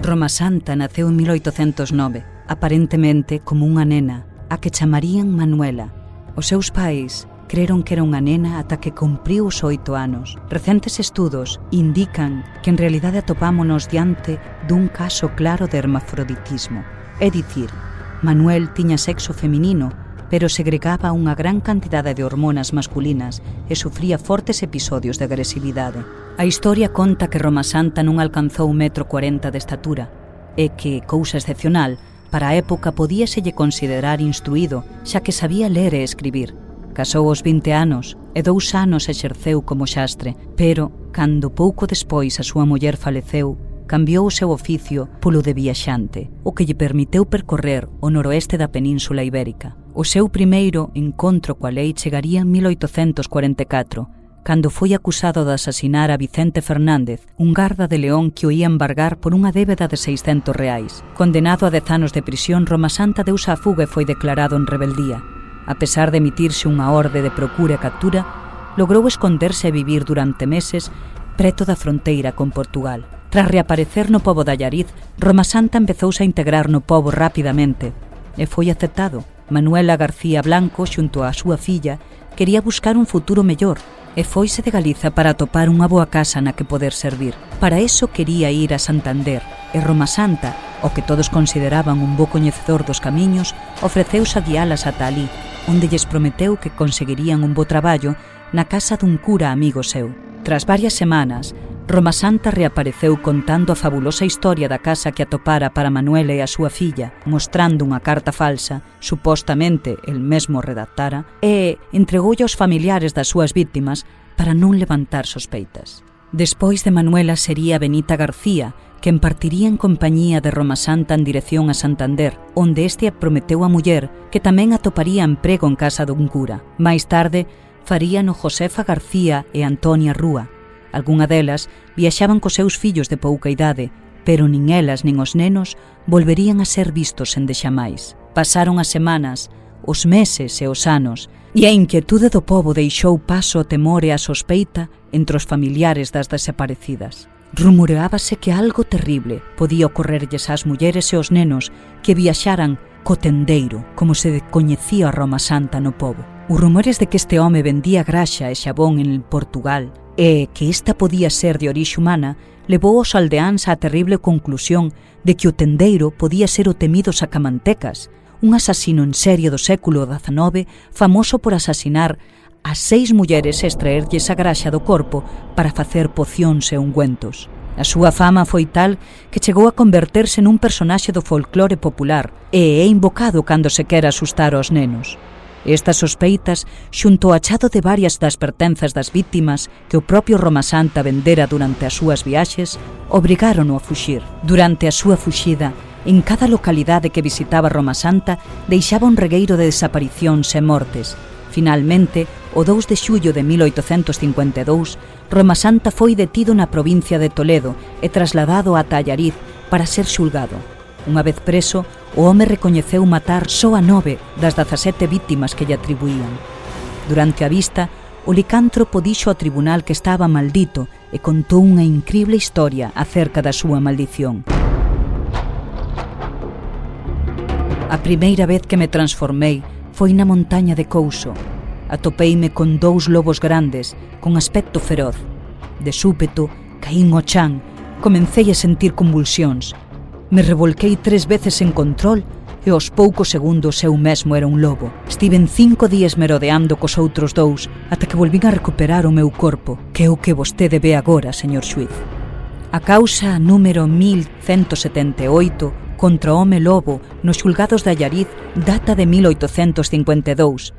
Romasanta naceu en 1809, aparentemente como unha nena, a que chamarían Manuela. Os seus pais creron que era unha nena ata que cumpriu os 8 anos. Recentes estudos indican que en realidade atopámonos diante dun caso claro de hermafroditismo. É dicir, Manuel tiña sexo feminino, pero segregaba unha gran cantidade de hormonas masculinas e sufría fortes episodios de agresividade. A historia conta que Romasanta non alcanzou 1,40 m de estatura e que, cousa excepcional, para a época podíaselle considerar instruído, xa que sabía ler e escribir. Casou aos 20 anos e 2 anos exerceu como xastre, pero, cando pouco despois a súa muller faleceu, cambiou o seu oficio polo de viaxante, o que lle permiteu percorrer o noroeste da Península Ibérica. O seu primeiro encontro coa lei chegaría en 1844, cando foi acusado de asasinar a Vicente Fernández, un garda de León que o ia embargar por unha débeda de 600 reais. Condenado a 10 anos de prisión, Romasanta deuse á fuga e foi declarado en rebeldía. A pesar de emitirse unha orde de procura e captura, logrou esconderse e vivir durante meses preto da fronteira con Portugal. Tras reaparecer no pobo de Allariz, Romasanta empezouse a integrar no pobo rapidamente e foi aceptado. Manuela García Blanco, xunto á súa filla, quería buscar un futuro mellor e foise de Galiza para atopar unha boa casa na que poder servir. Para eso quería ir a Santander e Romasanta, o que todos consideraban un bo coñecedor dos camiños, ofreceuse a guialas ata alí, onde lles prometeu que conseguirían un bo traballo na casa dun cura amigo seu. Tras varias semanas, Romasanta reapareceu contando a fabulosa historia da casa que atopara para Manuela e a súa filla, mostrando unha carta falsa, supostamente el mesmo redactara, e entregoulle aos familiares das súas víctimas para non levantar sospeitas. Despois de Manuela sería Benita García, que partiría en compañía de Romasanta en dirección a Santander, onde este prometeu a muller que tamén atoparía emprego en casa dun cura. Mais tarde, faríano Josefa García e Antonia Rúa. Algunha delas viaxaban cos seus fillos de pouca idade, pero nin elas nin os nenos volverían a ser vistos endexamais. Pasaron as semanas, os meses e os anos, e a inquietude do pobo deixou paso ao temor e a sospeita entre os familiares das desaparecidas. Rumoreábase que algo terrible podía ocorrerlles ás mulleres e os nenos que viaxaran co tendeiro, como se coñecía a Romasanta no pobo. Os rumores de que este home vendía graxa e xabón en Portugal e que esta podía ser de orixe humana levou aos aldeáns á terrible conclusión de que o tendeiro podía ser o temido Sacamantecas, un asasino en serie do século XIX famoso por asasinar a 6 mulleres e extraerlles a graxa do corpo para facer pocións e ungüentos. A súa fama foi tal que chegou a converterse nun personaxe do folclore popular e é invocado cando se quere asustar aos nenos. Estas sospeitas, xunto ao achado de varias das pertenzas das víctimas que o propio Romasanta vendera durante as súas viaxes, obrigárono a fuxir. Durante a súa fuxida, en cada localidade que visitaba Romasanta deixaba un regueiro de desaparicións e mortes. Finalmente, o 2 de xullo de 1852, Romasanta foi detido na provincia de Toledo e trasladado ata Allariz para ser xulgado. Unha vez preso, o home recoñeceu matar só a 9 das 17 víctimas que lle atribuían. Durante a vista, o licántropo dixo ao tribunal que estaba maldito e contou unha incrible historia acerca da súa maldición. A primeira vez que me transformei foi na montaña de Couso. Atopeime con 2 lobos grandes, con aspecto feroz. De súpeto, caín ao chan, comecei a sentir convulsións. Me revolquei 3 veces en control e aos poucos segundos eu mesmo era un lobo. Estiven 5 días merodeando cos outros 2 ata que volvín a recuperar o meu corpo, que é o que vostede ve agora, señor xuiz. A causa número 1178 contra o home lobo nos xulgados de Allariz data de 1852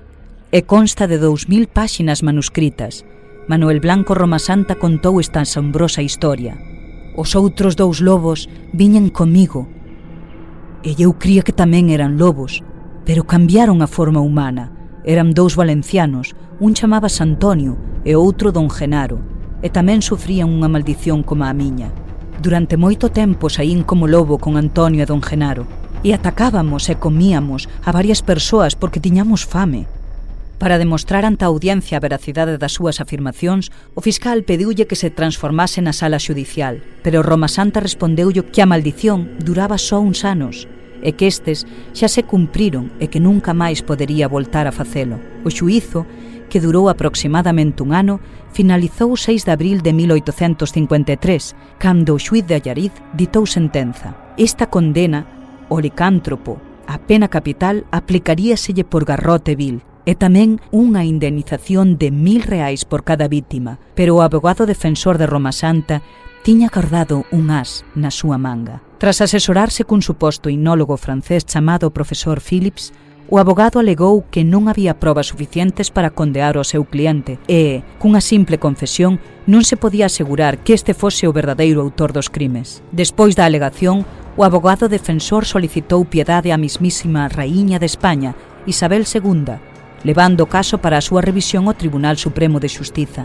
e consta de 2000 páxinas manuscritas. Manuel Blanco Romasanta contou esta asombrosa historia. Os outros 2 lobos viñan comigo e eu cría que tamén eran lobos, pero cambiaron a forma humana. Eran 2 valencianos, un chamábase Antonio e outro Don Genaro, e tamén sufrían unha maldición como a miña. Durante moito tempo saín como lobo con Antonio e Don Genaro, e atacábamos e comíamos a varias persoas porque tiñamos fame. Para demostrar ante a audiencia a veracidade das súas afirmacións, o fiscal pediulle que se transformase na sala xudicial, pero Romasanta respondeulle que a maldición duraba só uns anos, e que estes xa se cumpriron e que nunca máis podería voltar a facelo. O xuízo, que durou aproximadamente un ano, finalizou o 6 de abril de 1853, cando o xuíz de Allariz ditou sentenza. Esta condena, o licántropo, a pena capital aplicaríaselle por garrote vil, e tamén unha indemnización de 1000 reais por cada vítima, pero o abogado defensor de Romasanta tiña acordado un as na súa manga. Tras asesorarse cun suposto inólogo francés chamado profesor Phillips, o abogado alegou que non había probas suficientes para condear ao seu cliente e, cunha simple confesión, non se podía asegurar que este fose o verdadeiro autor dos crimes. Despois da alegación, o abogado defensor solicitou piedade á mismísima raíña de España, Isabel II, levando o caso para a súa revisión ao Tribunal Supremo de Xustiza.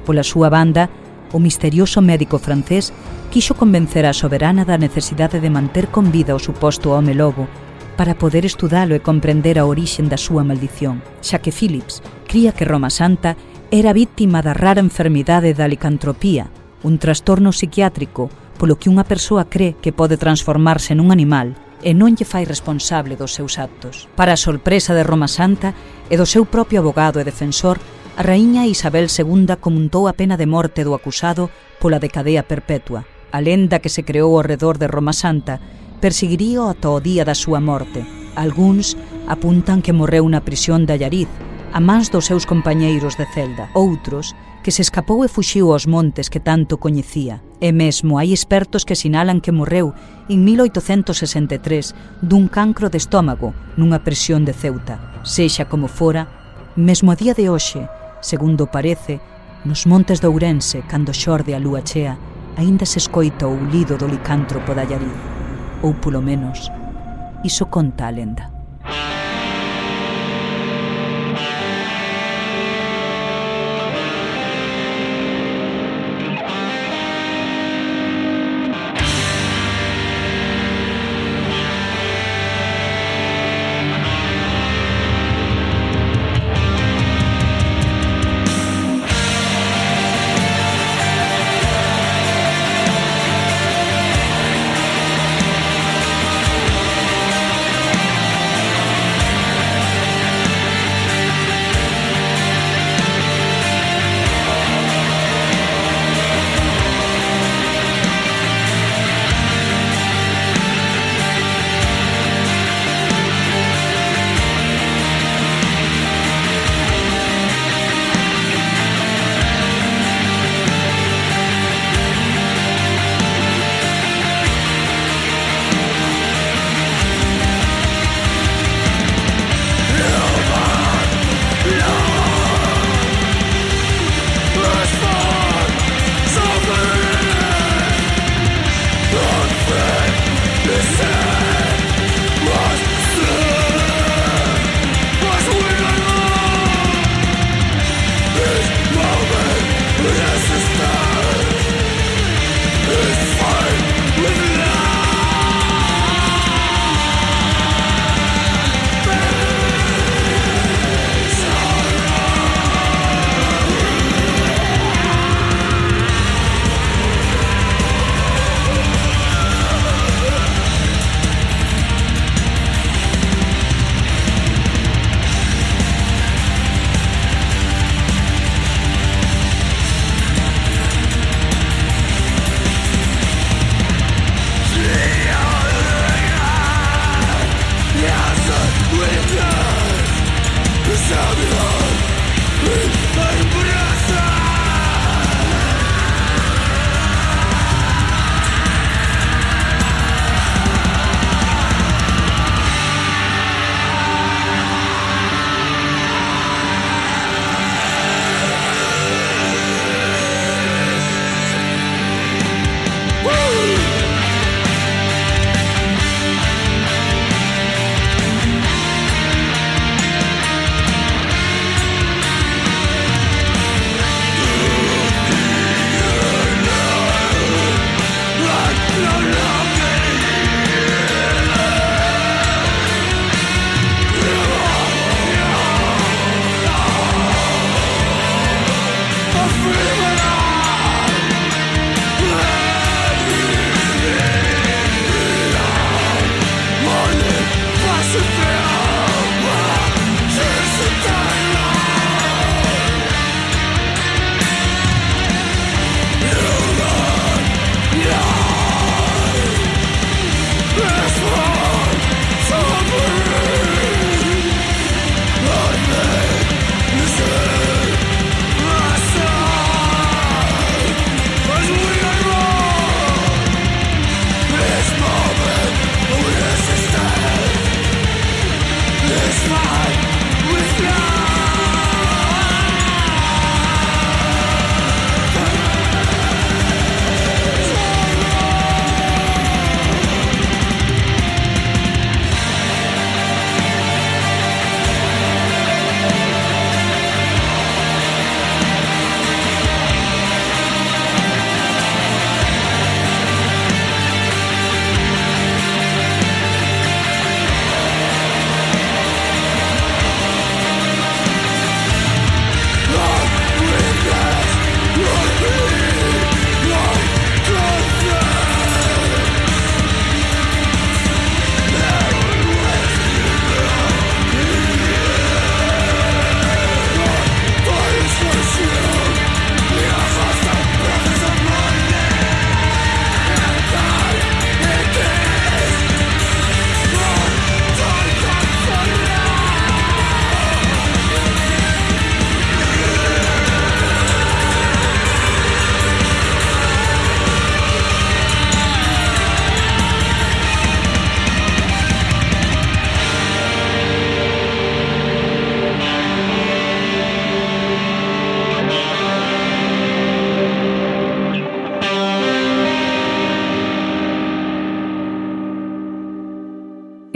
Pola súa banda, o misterioso médico francés quixo convencer a soberana da necesidade de manter con vida o suposto home lobo para poder estudalo e comprender a orixen da súa maldición, xa que Phillips cría que Romasanta era vítima da rara enfermidade da licantropía, un trastorno psiquiátrico polo que unha persoa cree que pode transformarse nun animal e non lle fai responsable dos seus actos. Para a sorpresa de Romasanta e do seu propio abogado e defensor, a raíña Isabel II comutou a pena de morte do acusado pola de cadea perpetua. A lenda que se creou ao redor de Romasanta perseguiríao ata o día da súa morte. Algúns apuntan que morreu na prisión de Allariz, a mans dos seus compañeiros de celda. Outros, que se escapou e fuxiu aos montes que tanto coñecía. E mesmo hai expertos que sinalan que morreu en 1863 dun cancro de estómago nunha prisión de Ceuta. Sexa como fora, mesmo a día de hoxe, segundo parece, nos montes de Ourense, cando xorde a lúa chea, aínda se escoita o ulido do licántropo de Allariz. Ou, polo menos, iso conta a lenda.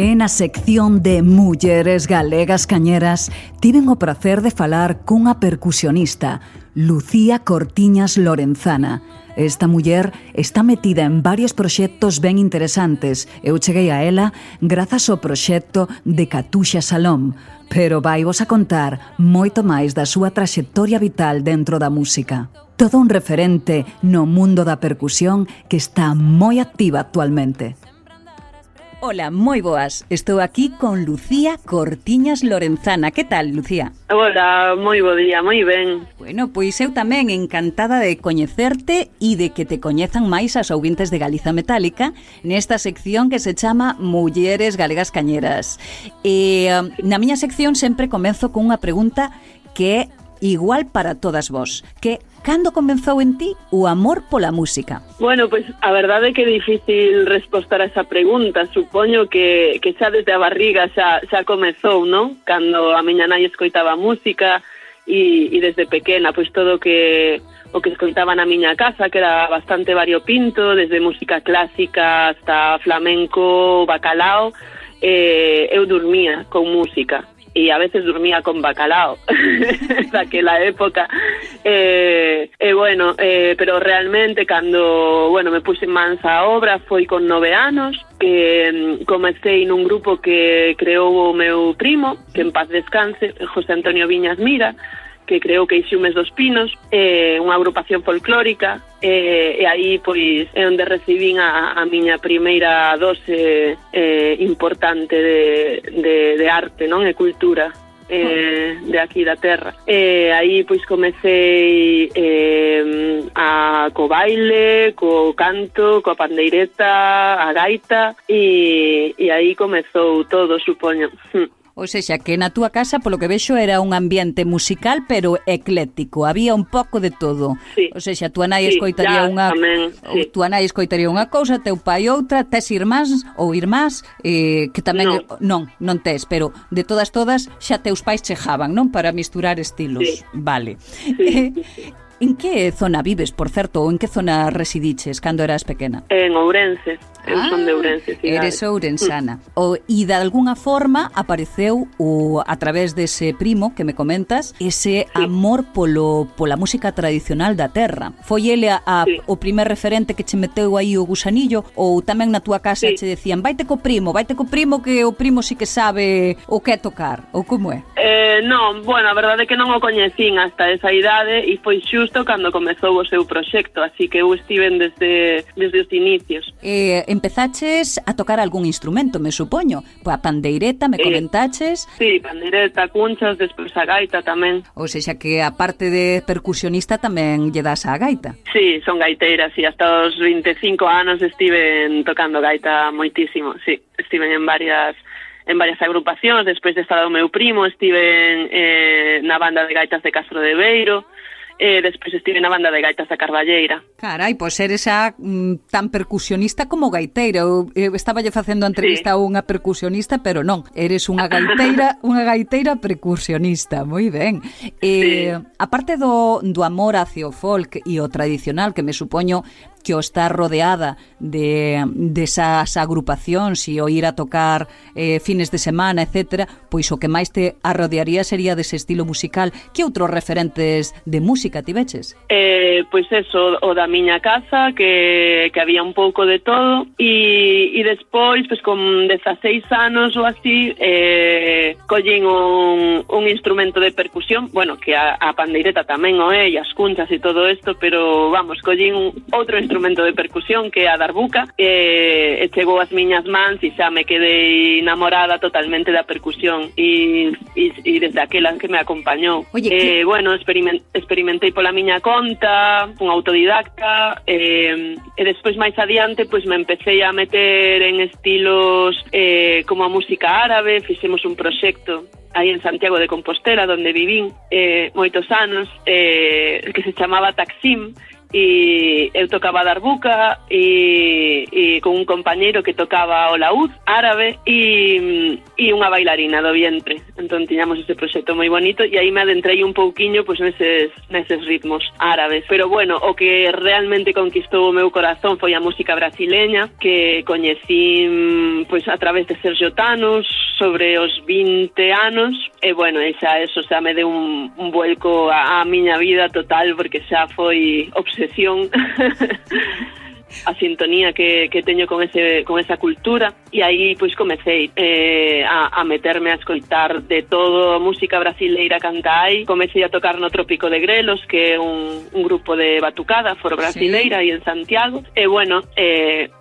E na sección de Mulleres Galegas Cañeras tiven o prazer de falar cunha percusionista, Lucía Cortiñas Lorenzana. Esta muller está metida en varios proxectos ben interesantes. Eu cheguei a ela grazas ao proxecto de Catuxa Salón, pero vai vos a contar moito máis da súa traxectoria vital dentro da música. Todo un referente no mundo da percusión que está moi activa actualmente.
Ola, moi boas. Estou aquí con Lucía Cortiñas Lorenzana. Que tal, Lucía?
Ola, moi bo día, moi ben.
Bueno, pois eu tamén encantada de coñecerte e de que te coñezan máis as ouvintes de Galiza Metálica nesta sección que se chama Mulleres Galegas Cañeras. Na miña sección sempre comenzo con unha pregunta que é igual para todas vos, que cando comenzou en ti o amor pola música?
Bueno, pois a verdade é que é difícil responder a esa pregunta. Supoño que xa desde a barriga xa comezou, non? Cando a miña nai escoitaba música e desde pequena, pois todo o que escoitaba na miña casa, que era bastante variopinto, desde música clásica hasta flamenco, bacalao, eu dormía con música. E a veces dormía con bacalao daquela época pero realmente cando me puse en mans a obra foi con 9 anos que comecei nun grupo que creou o meu primo, que en paz descanse, José Antonio Viñas Mira, que creou Queixumes dos Pinos, unha agrupación folclórica, e aí pois é onde recibín a miña primeira dose importante de arte, non, e cultura de aquí da terra. Aí pois comecei co baile, co canto, coa pandeireta, a gaita, e aí comezou todo, supoño.
Ou seja, que na túa casa, polo que vexo, era un ambiente musical, pero ecléctico, había un pouco de todo.
Sí.
Ou seja, túa nai escoitaría túa nai escoitaría unha cousa, teu pai outra, tes irmáns ou irmás, que tamén non tes, pero de todas xa teus pais chegaban, non? Para misturar estilos.
Sí.
Vale.
Sí.
En que zona vives, por certo, ou en que zona residiches cando eras pequena?
En Ourense. Eu son de Ourense, cidade.
Eres ourensana. E de alguna forma apareceu a través dese primo que me comentas, ese amor pola música tradicional da terra. Foi ele o primer referente que che meteu aí o gusanillo, ou tamén na túa casa che decían vaite co primo que o primo sí que sabe o que é tocar, ou como é?
Non, a verdade é que non o coñecín hasta esa idade e foi xusto cando comezou o seu proxecto, así que eu estiven desde os inicios.
Empezaches a tocar algún instrumento, me supoño. A pandeireta, me comentaches.
Sí, pandeireta, cunchas, despois a gaita tamén.
Ou seja que a parte de percusionista tamén lle das a gaita.
Sí, son gaiteira, sí, hasta os 25 anos estiven tocando gaita moitísimo, sí. Estiven en varias agrupacións, despois de estar do meu primo, estiven na banda de gaitas de Castro de Beiro, despois estive na banda de gaitas da Carballeira.
Carai, pois eres tan percusionista como gaiteira. Eu estaba facendo a entrevista a unha percusionista, pero non, eres unha gaiteira percusionista, moi ben. A parte do amor hacia o folk e o tradicional, que me supoño que o está rodeada desas agrupacións e o ir a tocar fines de semana, etcétera, pois o que máis te arrodearía sería dese estilo musical. Que outros referentes de música tiveches?
Pois eso, o da miña casa, que había un pouco de todo, e despois, pois con 16 anos ou así, collín un instrumento de percusión, que a pandeireta tamén o é, e as cunchas e todo isto, pero collín outro instrumento de percusión que é a darbuca, e chegou ás miñas mans e xa me quedei enamorada totalmente da percusión e desde aquela que me acompañou.
Oye,
experimentei pola miña conta, un autodidacta, e despois máis adiante pois me empecé a meter en estilos como a música árabe. Fixemos un proxecto aí en Santiago de Compostela, donde vivín moitos anos, que se chamaba Taksim, e eu tocaba a darbuca e con un compañeiro que tocaba o laúd árabe e unha bailarina do vientre. Entón tiñamos ese proxecto moi bonito e aí me adentrei un pouquiño pois neses ritmos árabes. Pero bueno, o que realmente conquistou o meu corazón foi a música brasileña, que coñecí pois a través de Sergio Thanos sobre os 20 anos e bueno, eso xa me deu un vuelco a miña vida total, porque xa foi obsesión a sintonía que teño con esa cultura, e aí pois comecei a meterme a escoitar de todo, música brasileira canta hai. Comecei a tocar no Trópico de Grelos, que é un grupo de batucada foro brasileira aí en Santiago, e bueno, e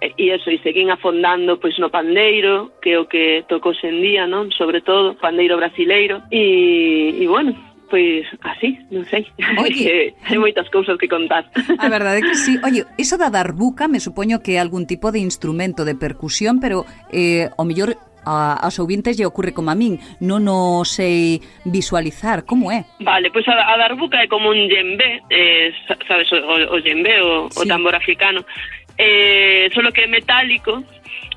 seguín afondando pois no pandeiro, que é o que toco hoxe en día, non? Sobre todo pandeiro brasileiro, e bueno, pois así, non sei.
Oye,
hai moitas cousas que contar.
A verdade é que sí. Oye, eso da darbuca me supoño que é algún tipo de instrumento de percusión, pero o mellor aos ouvintes lle ocurre como a min, non o sei visualizar. Como é?
Vale, pois a darbuca é como un djembe, sabes, o djembe, o tambor africano, solo que é metálico,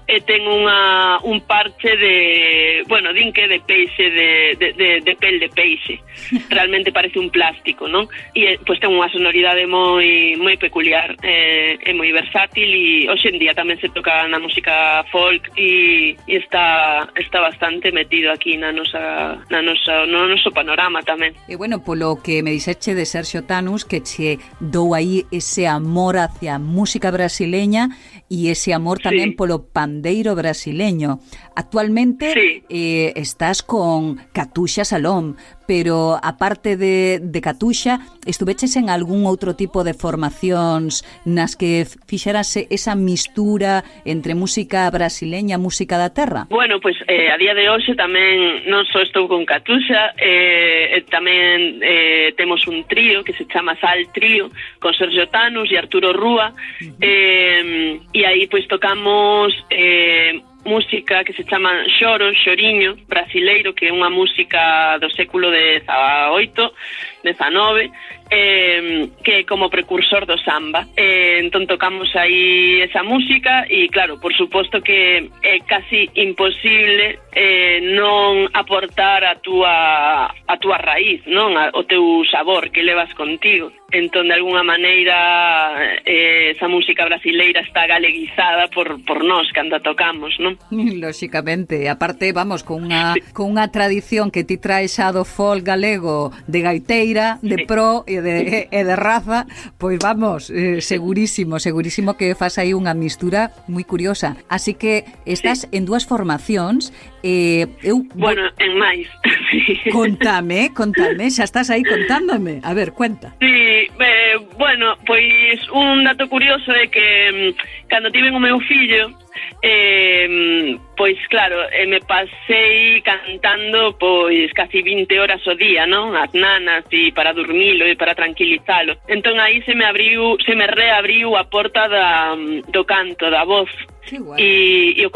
e ten un parche de, bueno, din que de peixe, de pel de peixe. Realmente parece un plástico, non? E pois ten unha sonoridade moi peculiar, é moi versátil, e hoxe en día tamén se toca na música folk e está bastante metido aquí no noso panorama tamén.
E bueno, polo que me dixeche de Sergio Thanos, que che dou aí ese amor hacia a música brasileña e ese amor tamén polo pandeiro brasileño. Actualmente estás con Catuxa Salón, pero aparte de Catuxa, estuveches en algún outro tipo de formacións nas que fixerase esa mistura entre música brasileña e música da terra?
Bueno, pois a día de hoxe tamén non só estou con Catuxa, tamén temos un trío que se chama Sal Trío, con Sergio Thanos e Arturo Rúa, e aí pois tocamos música que se chama xoriño brasileiro, que é unha música do século XVIII, XIX, que é como precursor do samba. Entón tocamos aí esa música e claro, por suposto que é casi imposible non aportar a túa raíz, non? O teu sabor que levas contigo. Entón, de alguna maneira, esa música brasileira está galeguizada por nós cando a tocamos, non?
Lóxicamente, aparte, vamos, con unha tradición que ti traes xa do folk galego, de gaiteira, de pro e de raza, pois vamos, segurísimo que faz aí unha mistura moi curiosa. Así que estás en dúas formacións.
Bueno, en máis.
Contame, xa estás aí contándome. A ver, cuenta.
Sí, bueno, pois un dato curioso é que cando tiven o meu fillo, pois claro, me pasei cantando pois casi 20 horas ao día, non? As nanas, e para dormilo e para tranquilizalo. Entón aí se me reabriu a porta do canto, da voz. E o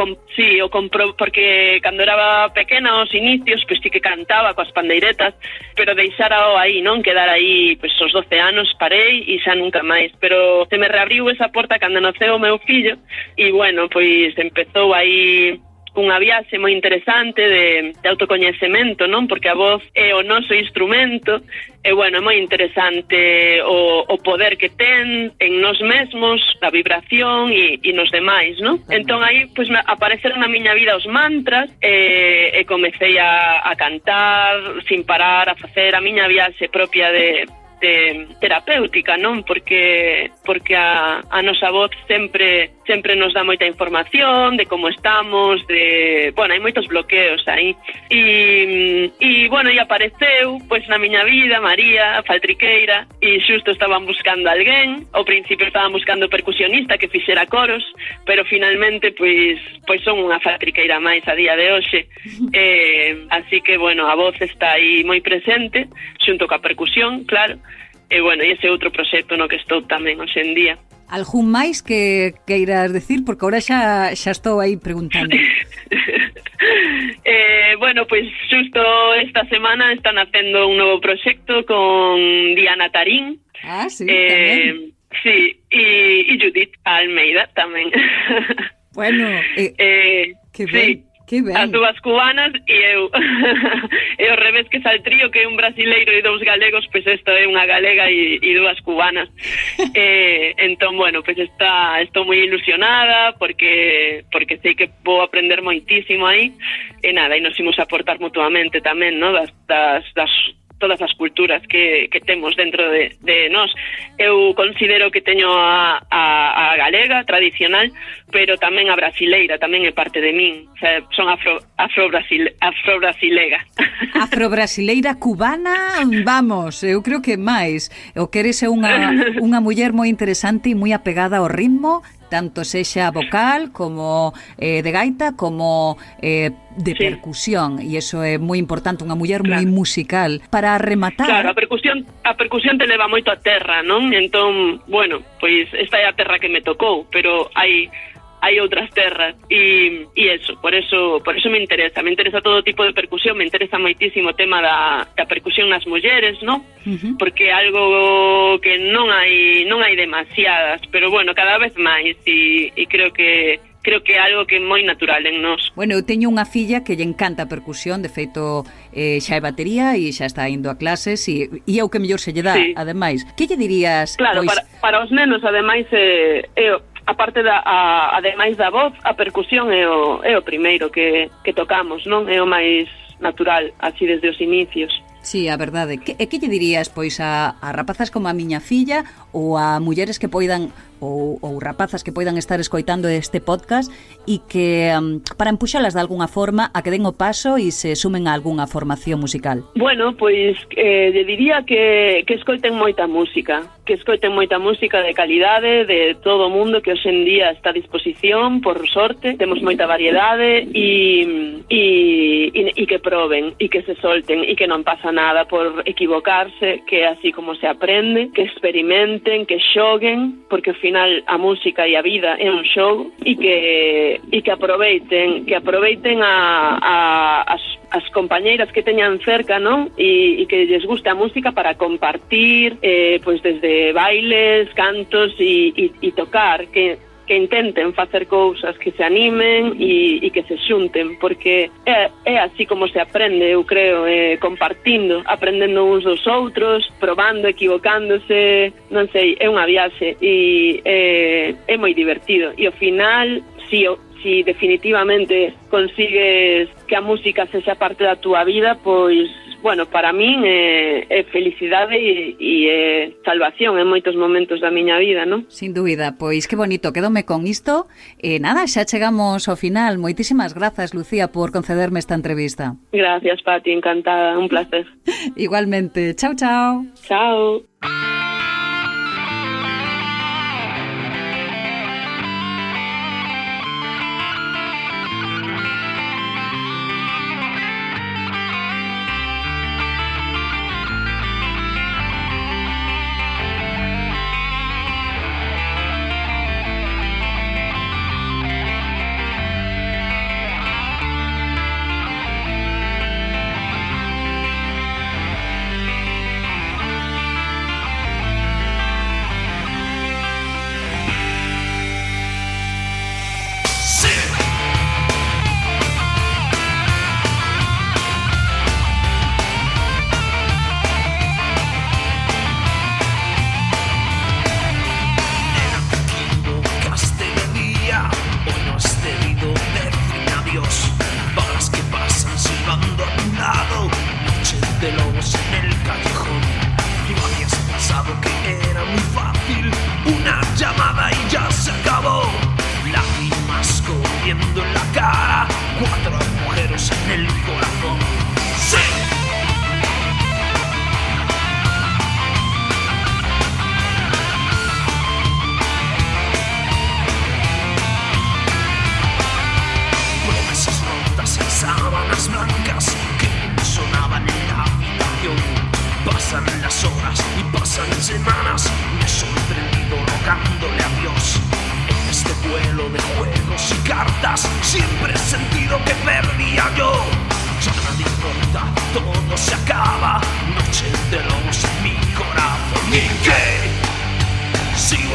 compro, porque cando era pequena, aos inicios, pois sí que cantaba coas pandeiretas, pero deixara aí, non? Quedar aí, pois aos 12 anos parei e xa nunca máis, pero se me reabriu esa porta cando naceu o meu fillo, e bueno, pois empezou aí unha viaxe moi interesante de autocoñecemento, non? Porque a voz é o noso instrumento, e bueno, é moi interesante o poder que ten en nós mesmos, a vibración e nos demais, non? Entón aí pois apareceron na miña vida os mantras, e comecei a cantar sin parar, a facer a miña viaxe propia de terapéutica, non? Porque a nosa voz sempre nos dá moita información de como estamos, bueno, hai moitos bloqueos aí. E bueno, e apareceu pois na miña vida María, a faltriqueira, e xusto estaban buscando alguén. Ao principio estaban buscando percusionista que fixera coros, pero finalmente pois son unha faltriqueira máis a día de hoxe. Así que bueno, a voz está aí moi presente, xunto coa percusión, claro. E bueno, e ese outro proxecto no que estou tamén hoxe en día.
Algún máis que queiras decir? Porque ahora xa estou aí preguntando.
Bueno, pois xusto esta semana están facendo un novo proxecto con Diana Tarín.
Ah, sí, tamén.
Sí, e Judith Almeida tamén.
Bueno, que ben.
Sí. As dúas cubanas e eu. E ao revés que Saltrío, que é un brasileiro e 2 galegos, pois isto é unha galega e 2 cubanas. Entón, bueno, pois estou moi ilusionada porque sei que vou aprender moitísimo aí. E nada, e nos imos aportar mutuamente tamén, no? Das todas as culturas que temos dentro de nós. Eu considero que teño a galega tradicional, pero tamén a brasileira, tamén é parte de min. O sea, son afro-brasilega.
Afro-brasileira cubana, vamos, eu creo que máis. O que eres é unha muller moi interesante e moi apegada ao ritmo, tanto sexa vocal como de gaita como de percusión, e iso é moi importante, unha muller moi musical. Para rematar...
Claro, a percusión te leva moito a terra, non? Entón, bueno, pois esta é a terra que me tocou, pero hai outras terras e eso, por eso me interesa todo tipo de percusión, me interesa moitísimo o tema da percusión nas mulleres, ¿no? Porque é algo que non hai demasiadas, pero bueno, cada vez máis e creo que é algo que é moi natural en nós.
Bueno, eu teño unha filla que lle encanta a percusión, de feito xa é batería e xa está indo a clases e é o que mellor se lle dá, ademais. Que lle dirías?
Claro, pois... para os nenos, ademais, aparte ademais da voz, a percusión é o primeiro que tocamos, non? É o máis natural, así desde os inicios.
Sí, a verdade. E que lle dirías, pois, a rapazas como a miña filla ou a mulleres que poidan ou rapazas que poidan estar escoitando este podcast e que para empuxalas de alguna forma a que den o paso e se sumen a algunha formación musical?
Bueno, pois lle diría que escoiten moita música, de calidade, de todo o mundo que hoxe en día está a disposición, por sorte, temos moita variedade e que proben, e que se solten, e que non pasa nada por equivocarse, que é así como se aprende, que experimenten, que xoguen, porque ao final a música e a vida é un xogo, e que aproveiten as compañeiras que teñan cerca, non? E que lles guste a música para compartir, pois desde bailes, cantos e tocar, que intenten facer cousas, que se animen e que se xunten, porque é así como se aprende, eu creo, compartindo, aprendendo uns dos outros, probando, equivocándose, non sei, é unha viaxe e é moi divertido. E ao final, si definitivamente consigues que a música sexa parte da túa vida, pois, bueno, para min é felicidade e é salvación en moitos momentos da miña vida, non?
Sin dúbida, pois que bonito, quedome con isto. E nada, xa chegamos ao final. Moitísimas grazas, Lucía, por concederme esta entrevista.
Gracias, Pati, encantada, un placer.
Igualmente, chao, chao.
Chao.
Siempre he sentido que perdía yo. Ya nada importa, todo se acaba. Noche de lobos en mi corazón. ¿Y qué? Si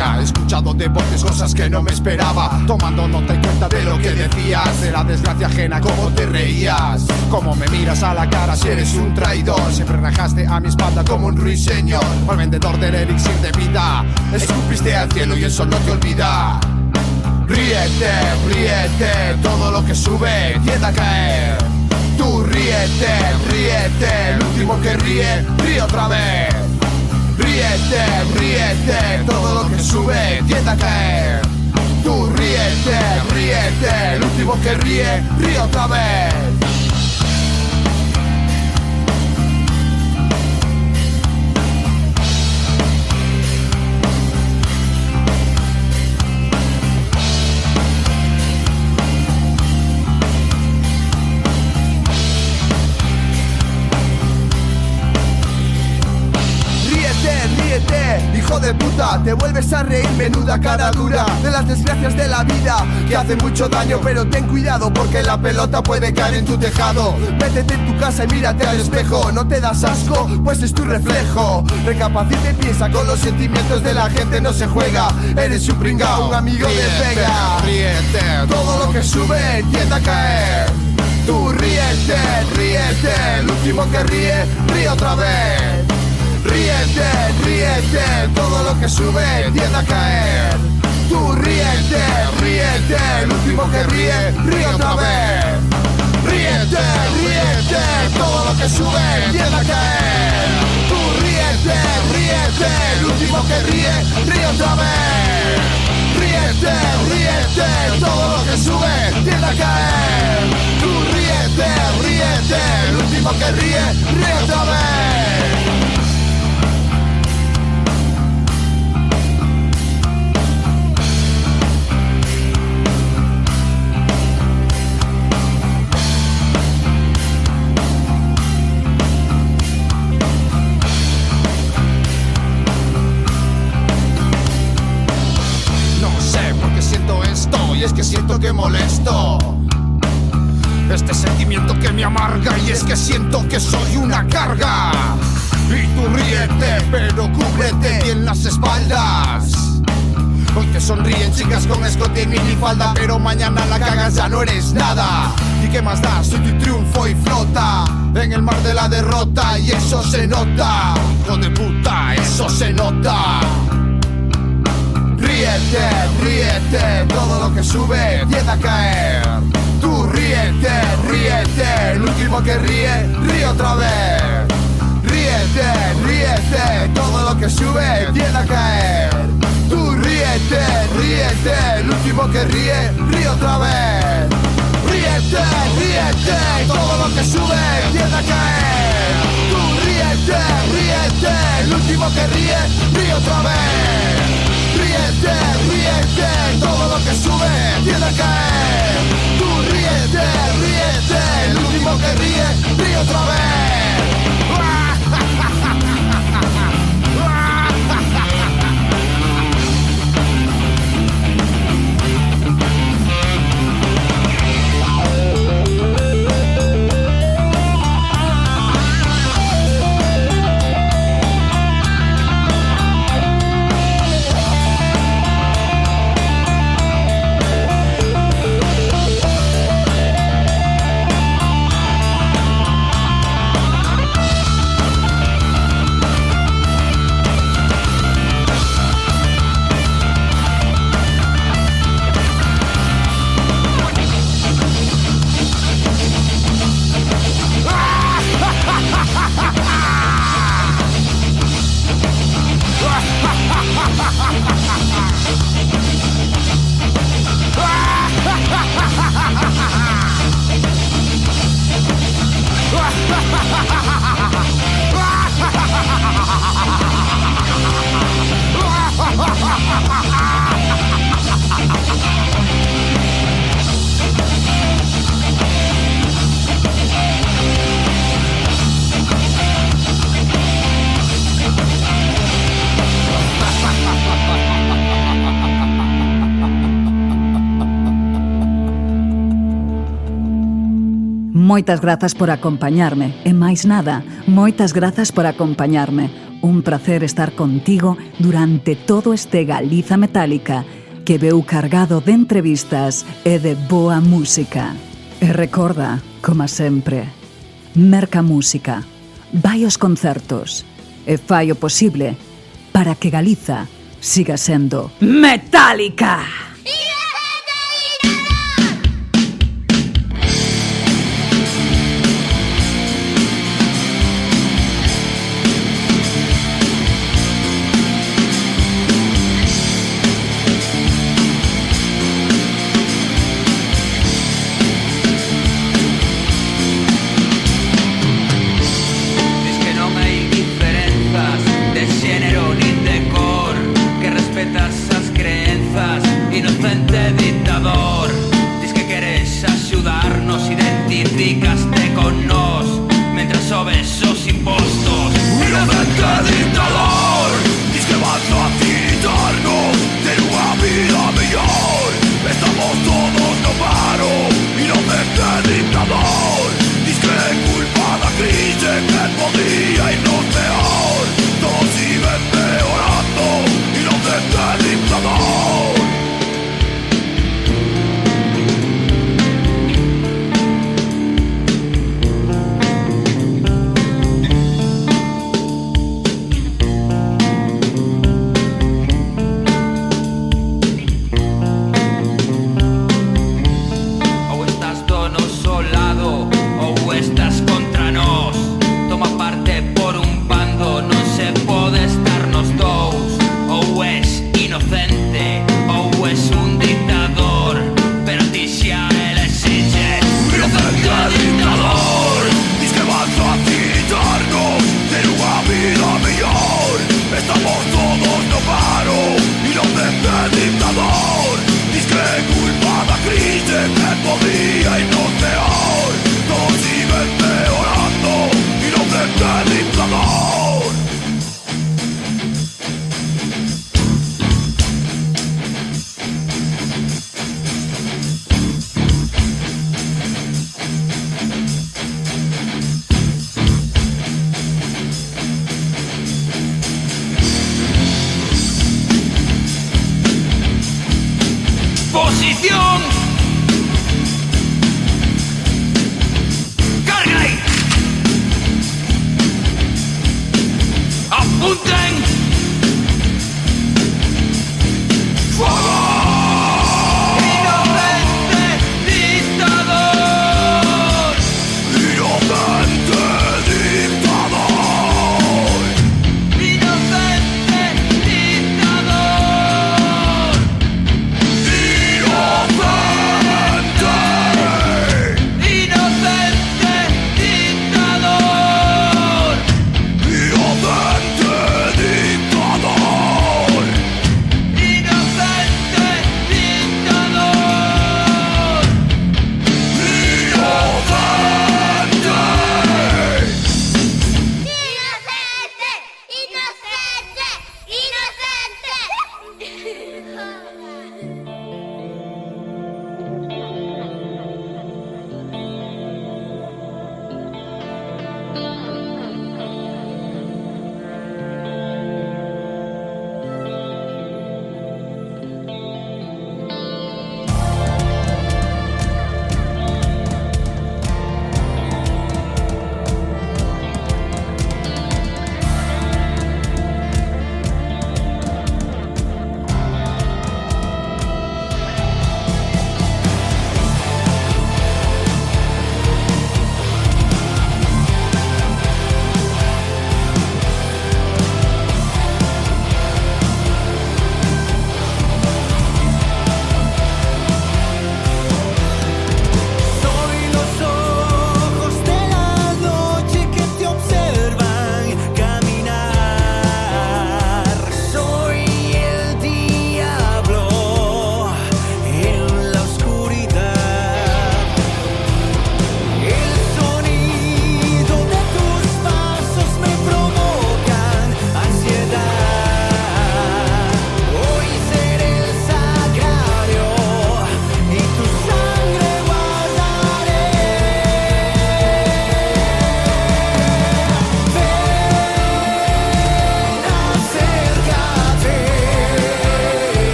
tenía. He escuchado de voces cosas que no me esperaba, tomando nota y cuenta de lo que decías, de la desgracia ajena, cómo te reías, cómo me miras a la cara si eres un traidor. Siempre rajaste a mi espalda como un ruiseñor, al vendedor del elixir de vida. Escupiste al cielo y eso no te olvida. Ríete, ríete, todo lo que sube tiende a caer. Tú ríete, ríete, el último que ríe, ríe otra vez. Ríete, ríete, todo lo que sube tiende a caer. Tú ríete, ríete, el último que ríe, ríe otra vez. Hijo de puta, te vuelves a reír, menuda cara dura, de las desgracias de la vida que hacen mucho daño, pero ten cuidado porque la pelota puede caer en tu tejado. Métete en tu casa y mírate al espejo, no te das asco, pues es tu reflejo. Recapacita y piensa, con los sentimientos de la gente no se juega. Eres un pringao, un amigo de pega. Ríete, todo lo que sube tiende a caer. Tú ríete, ríete, el último que ríe, ríe otra vez. Ríete, ríete, todo lo que sube tiende a caer. Tú ríete, ríete, el último que ríe, ríe otra vez. Ríete, ríete, todo lo que sube tiende a caer. Tú ríete, ríete, el último que ríe, ríe otra vez. Ríete, ríete, todo lo que sube tiende a caer. Tú ríete, ríete, el último que ríe, ríe otra vez. Y es que siento que molesto este sentimiento que me amarga, y es que siento que soy una carga. Y tú ríete, pero cúbrete bien las espaldas. Hoy te sonríen chicas con escote y minifalda, pero mañana la cagas, ya no eres nada. ¿Y qué más da si tu triunfo y flota en el mar de la derrota? Y eso se nota, hijo de puta, eso se nota. Ríete, ríete, todo lo que sube tiende a caer. Tú ríete, ríete, el último que ríe, ríe otra vez. Ríete, ríete, todo lo que sube tiende a caer. Tú ríete, ríete, el último que ríe, ríe otra vez. Ríete, ríete, todo lo que sube tiende a caer. Tú ríete, ríete, el último que ríe, ríe otra vez. Ríete, ríete, todo lo que sube tiende a caer. Tú ríete, ríete, el último que ríe, ríe otra vez.
Moitas grazas por acompañarme. E máis nada, moitas grazas por acompañarme. Un placer estar contigo durante todo este Galiza Metálica que veu cargado de entrevistas e de boa música. E recorda, como sempre, merca música, vai aos concertos e fai o posible para que Galiza siga sendo metálica.
Inocente dictador, dis que queres axudarnos, identificaste con nós mentre sobes os impostos. Inocente dictador, dis que vas a quitarnos de unha vida mellor. Estamos todos no paro. Inocente dictador, dis que é culpa da crise que podía irnos peor. Todo sigue empeorando. Inocente dictador.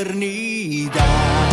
eternidad.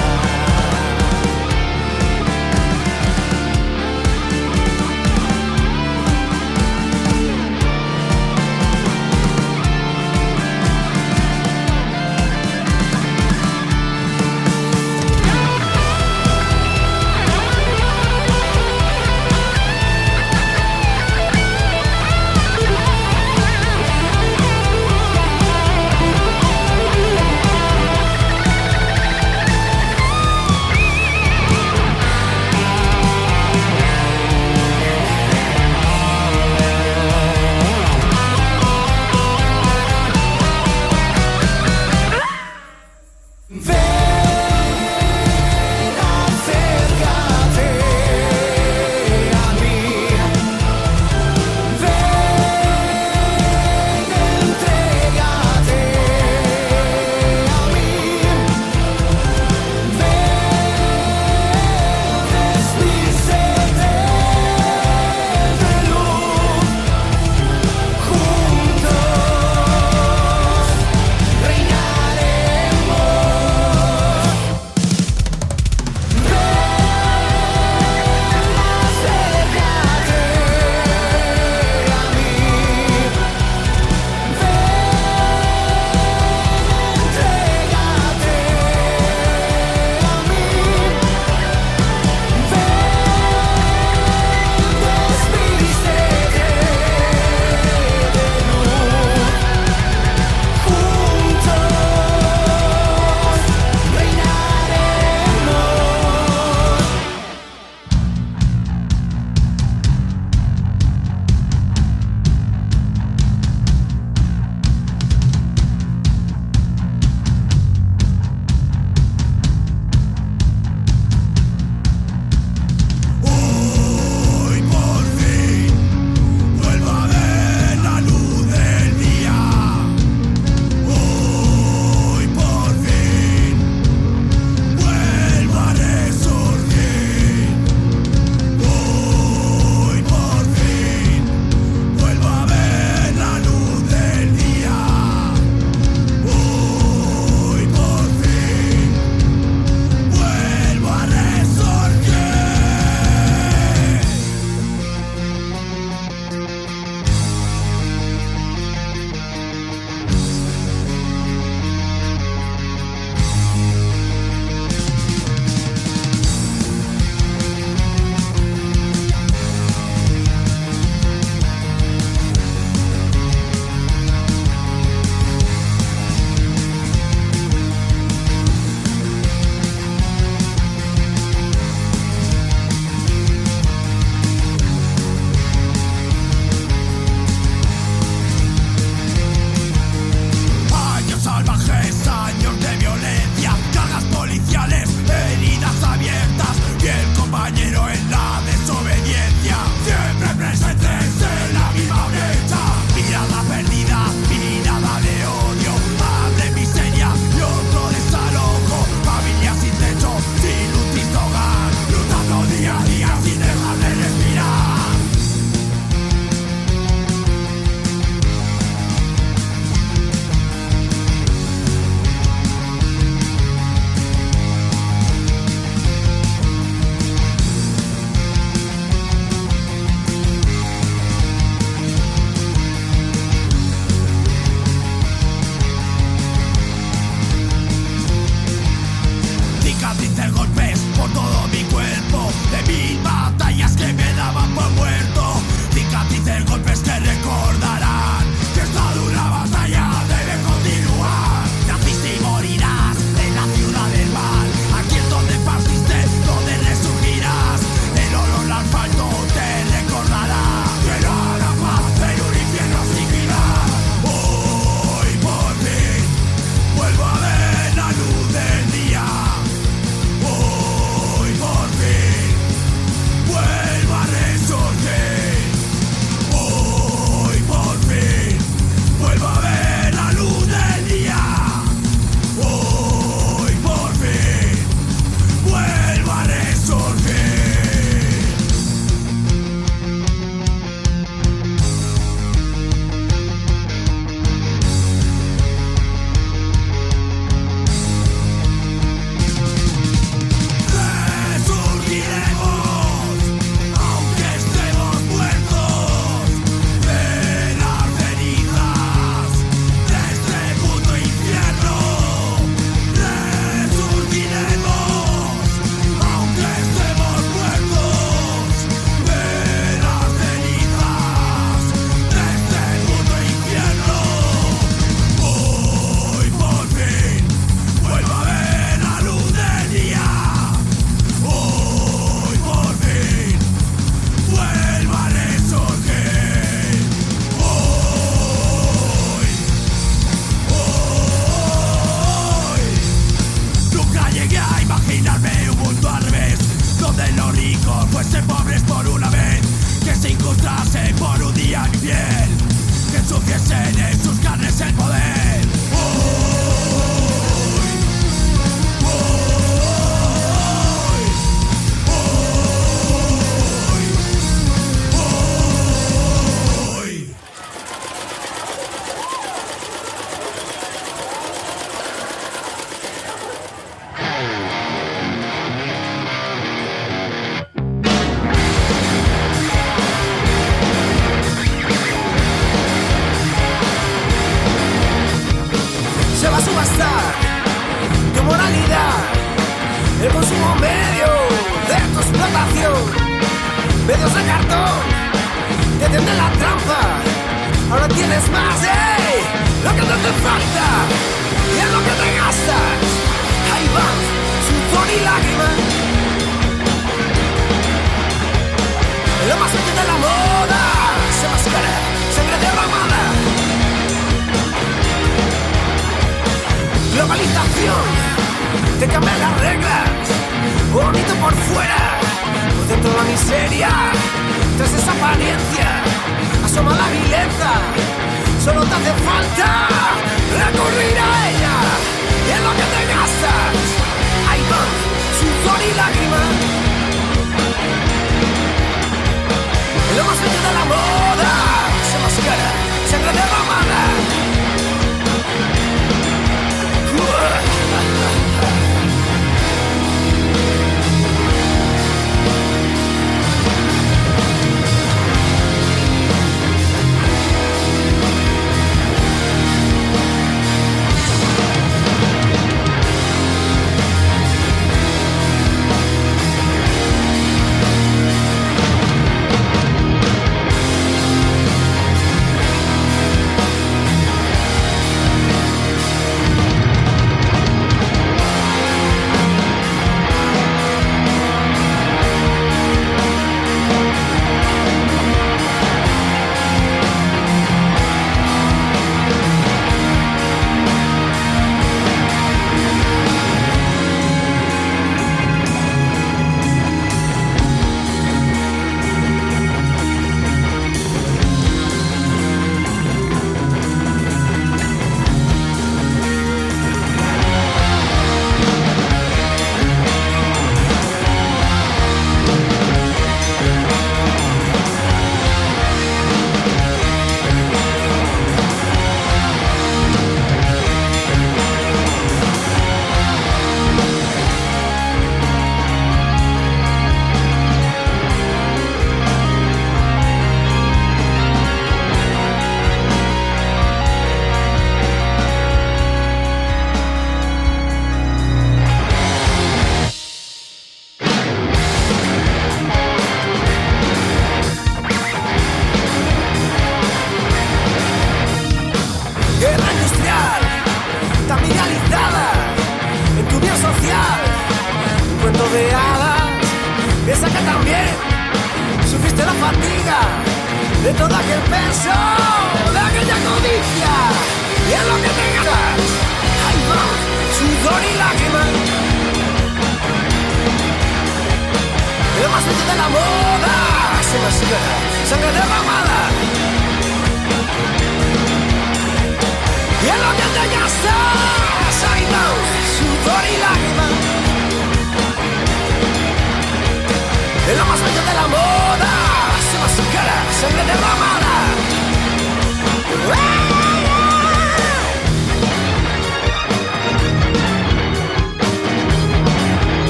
medios de cartón, te tienden la trampa. Ahora tienes más, lo que no te falta y es lo que te gastas. Ahí va, sudor y lágrima. Lo más bello de la moda se mascara, sangre derramada. Globalización, te cambian las reglas. Bonito por fuera, por dentro la miseria. Tras esa apariencia asoma la vileza. Solo te hace falta recurrir a ella y es lo que te gastas. Ahí van, sudor y lágrima. Lo más bello de la moda se mascara, sangre derramada.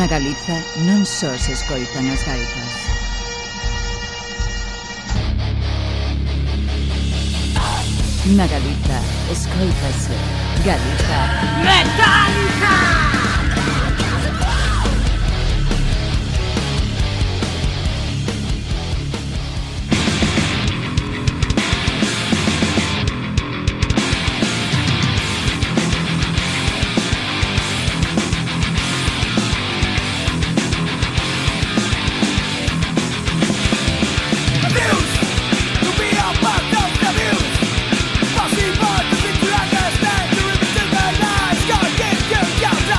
Na Galiza non só se escoitan as gaitas. Na Galiza escoitase Galiza Metálica.
Yeah.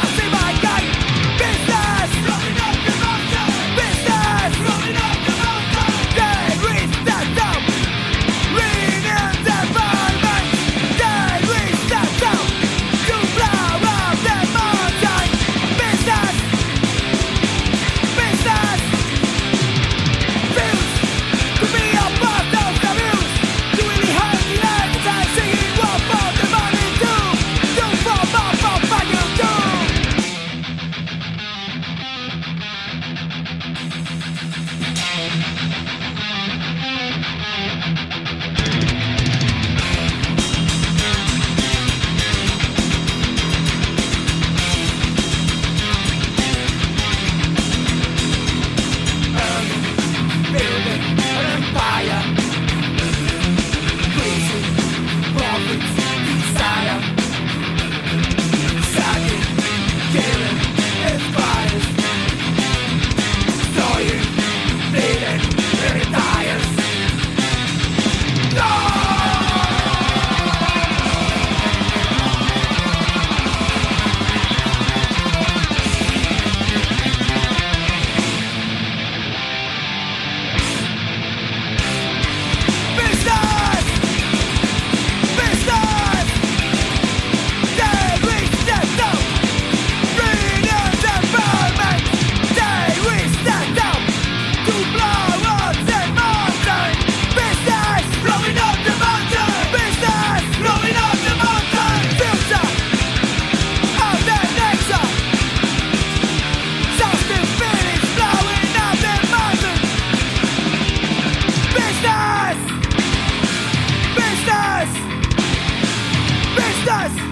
Business! Business!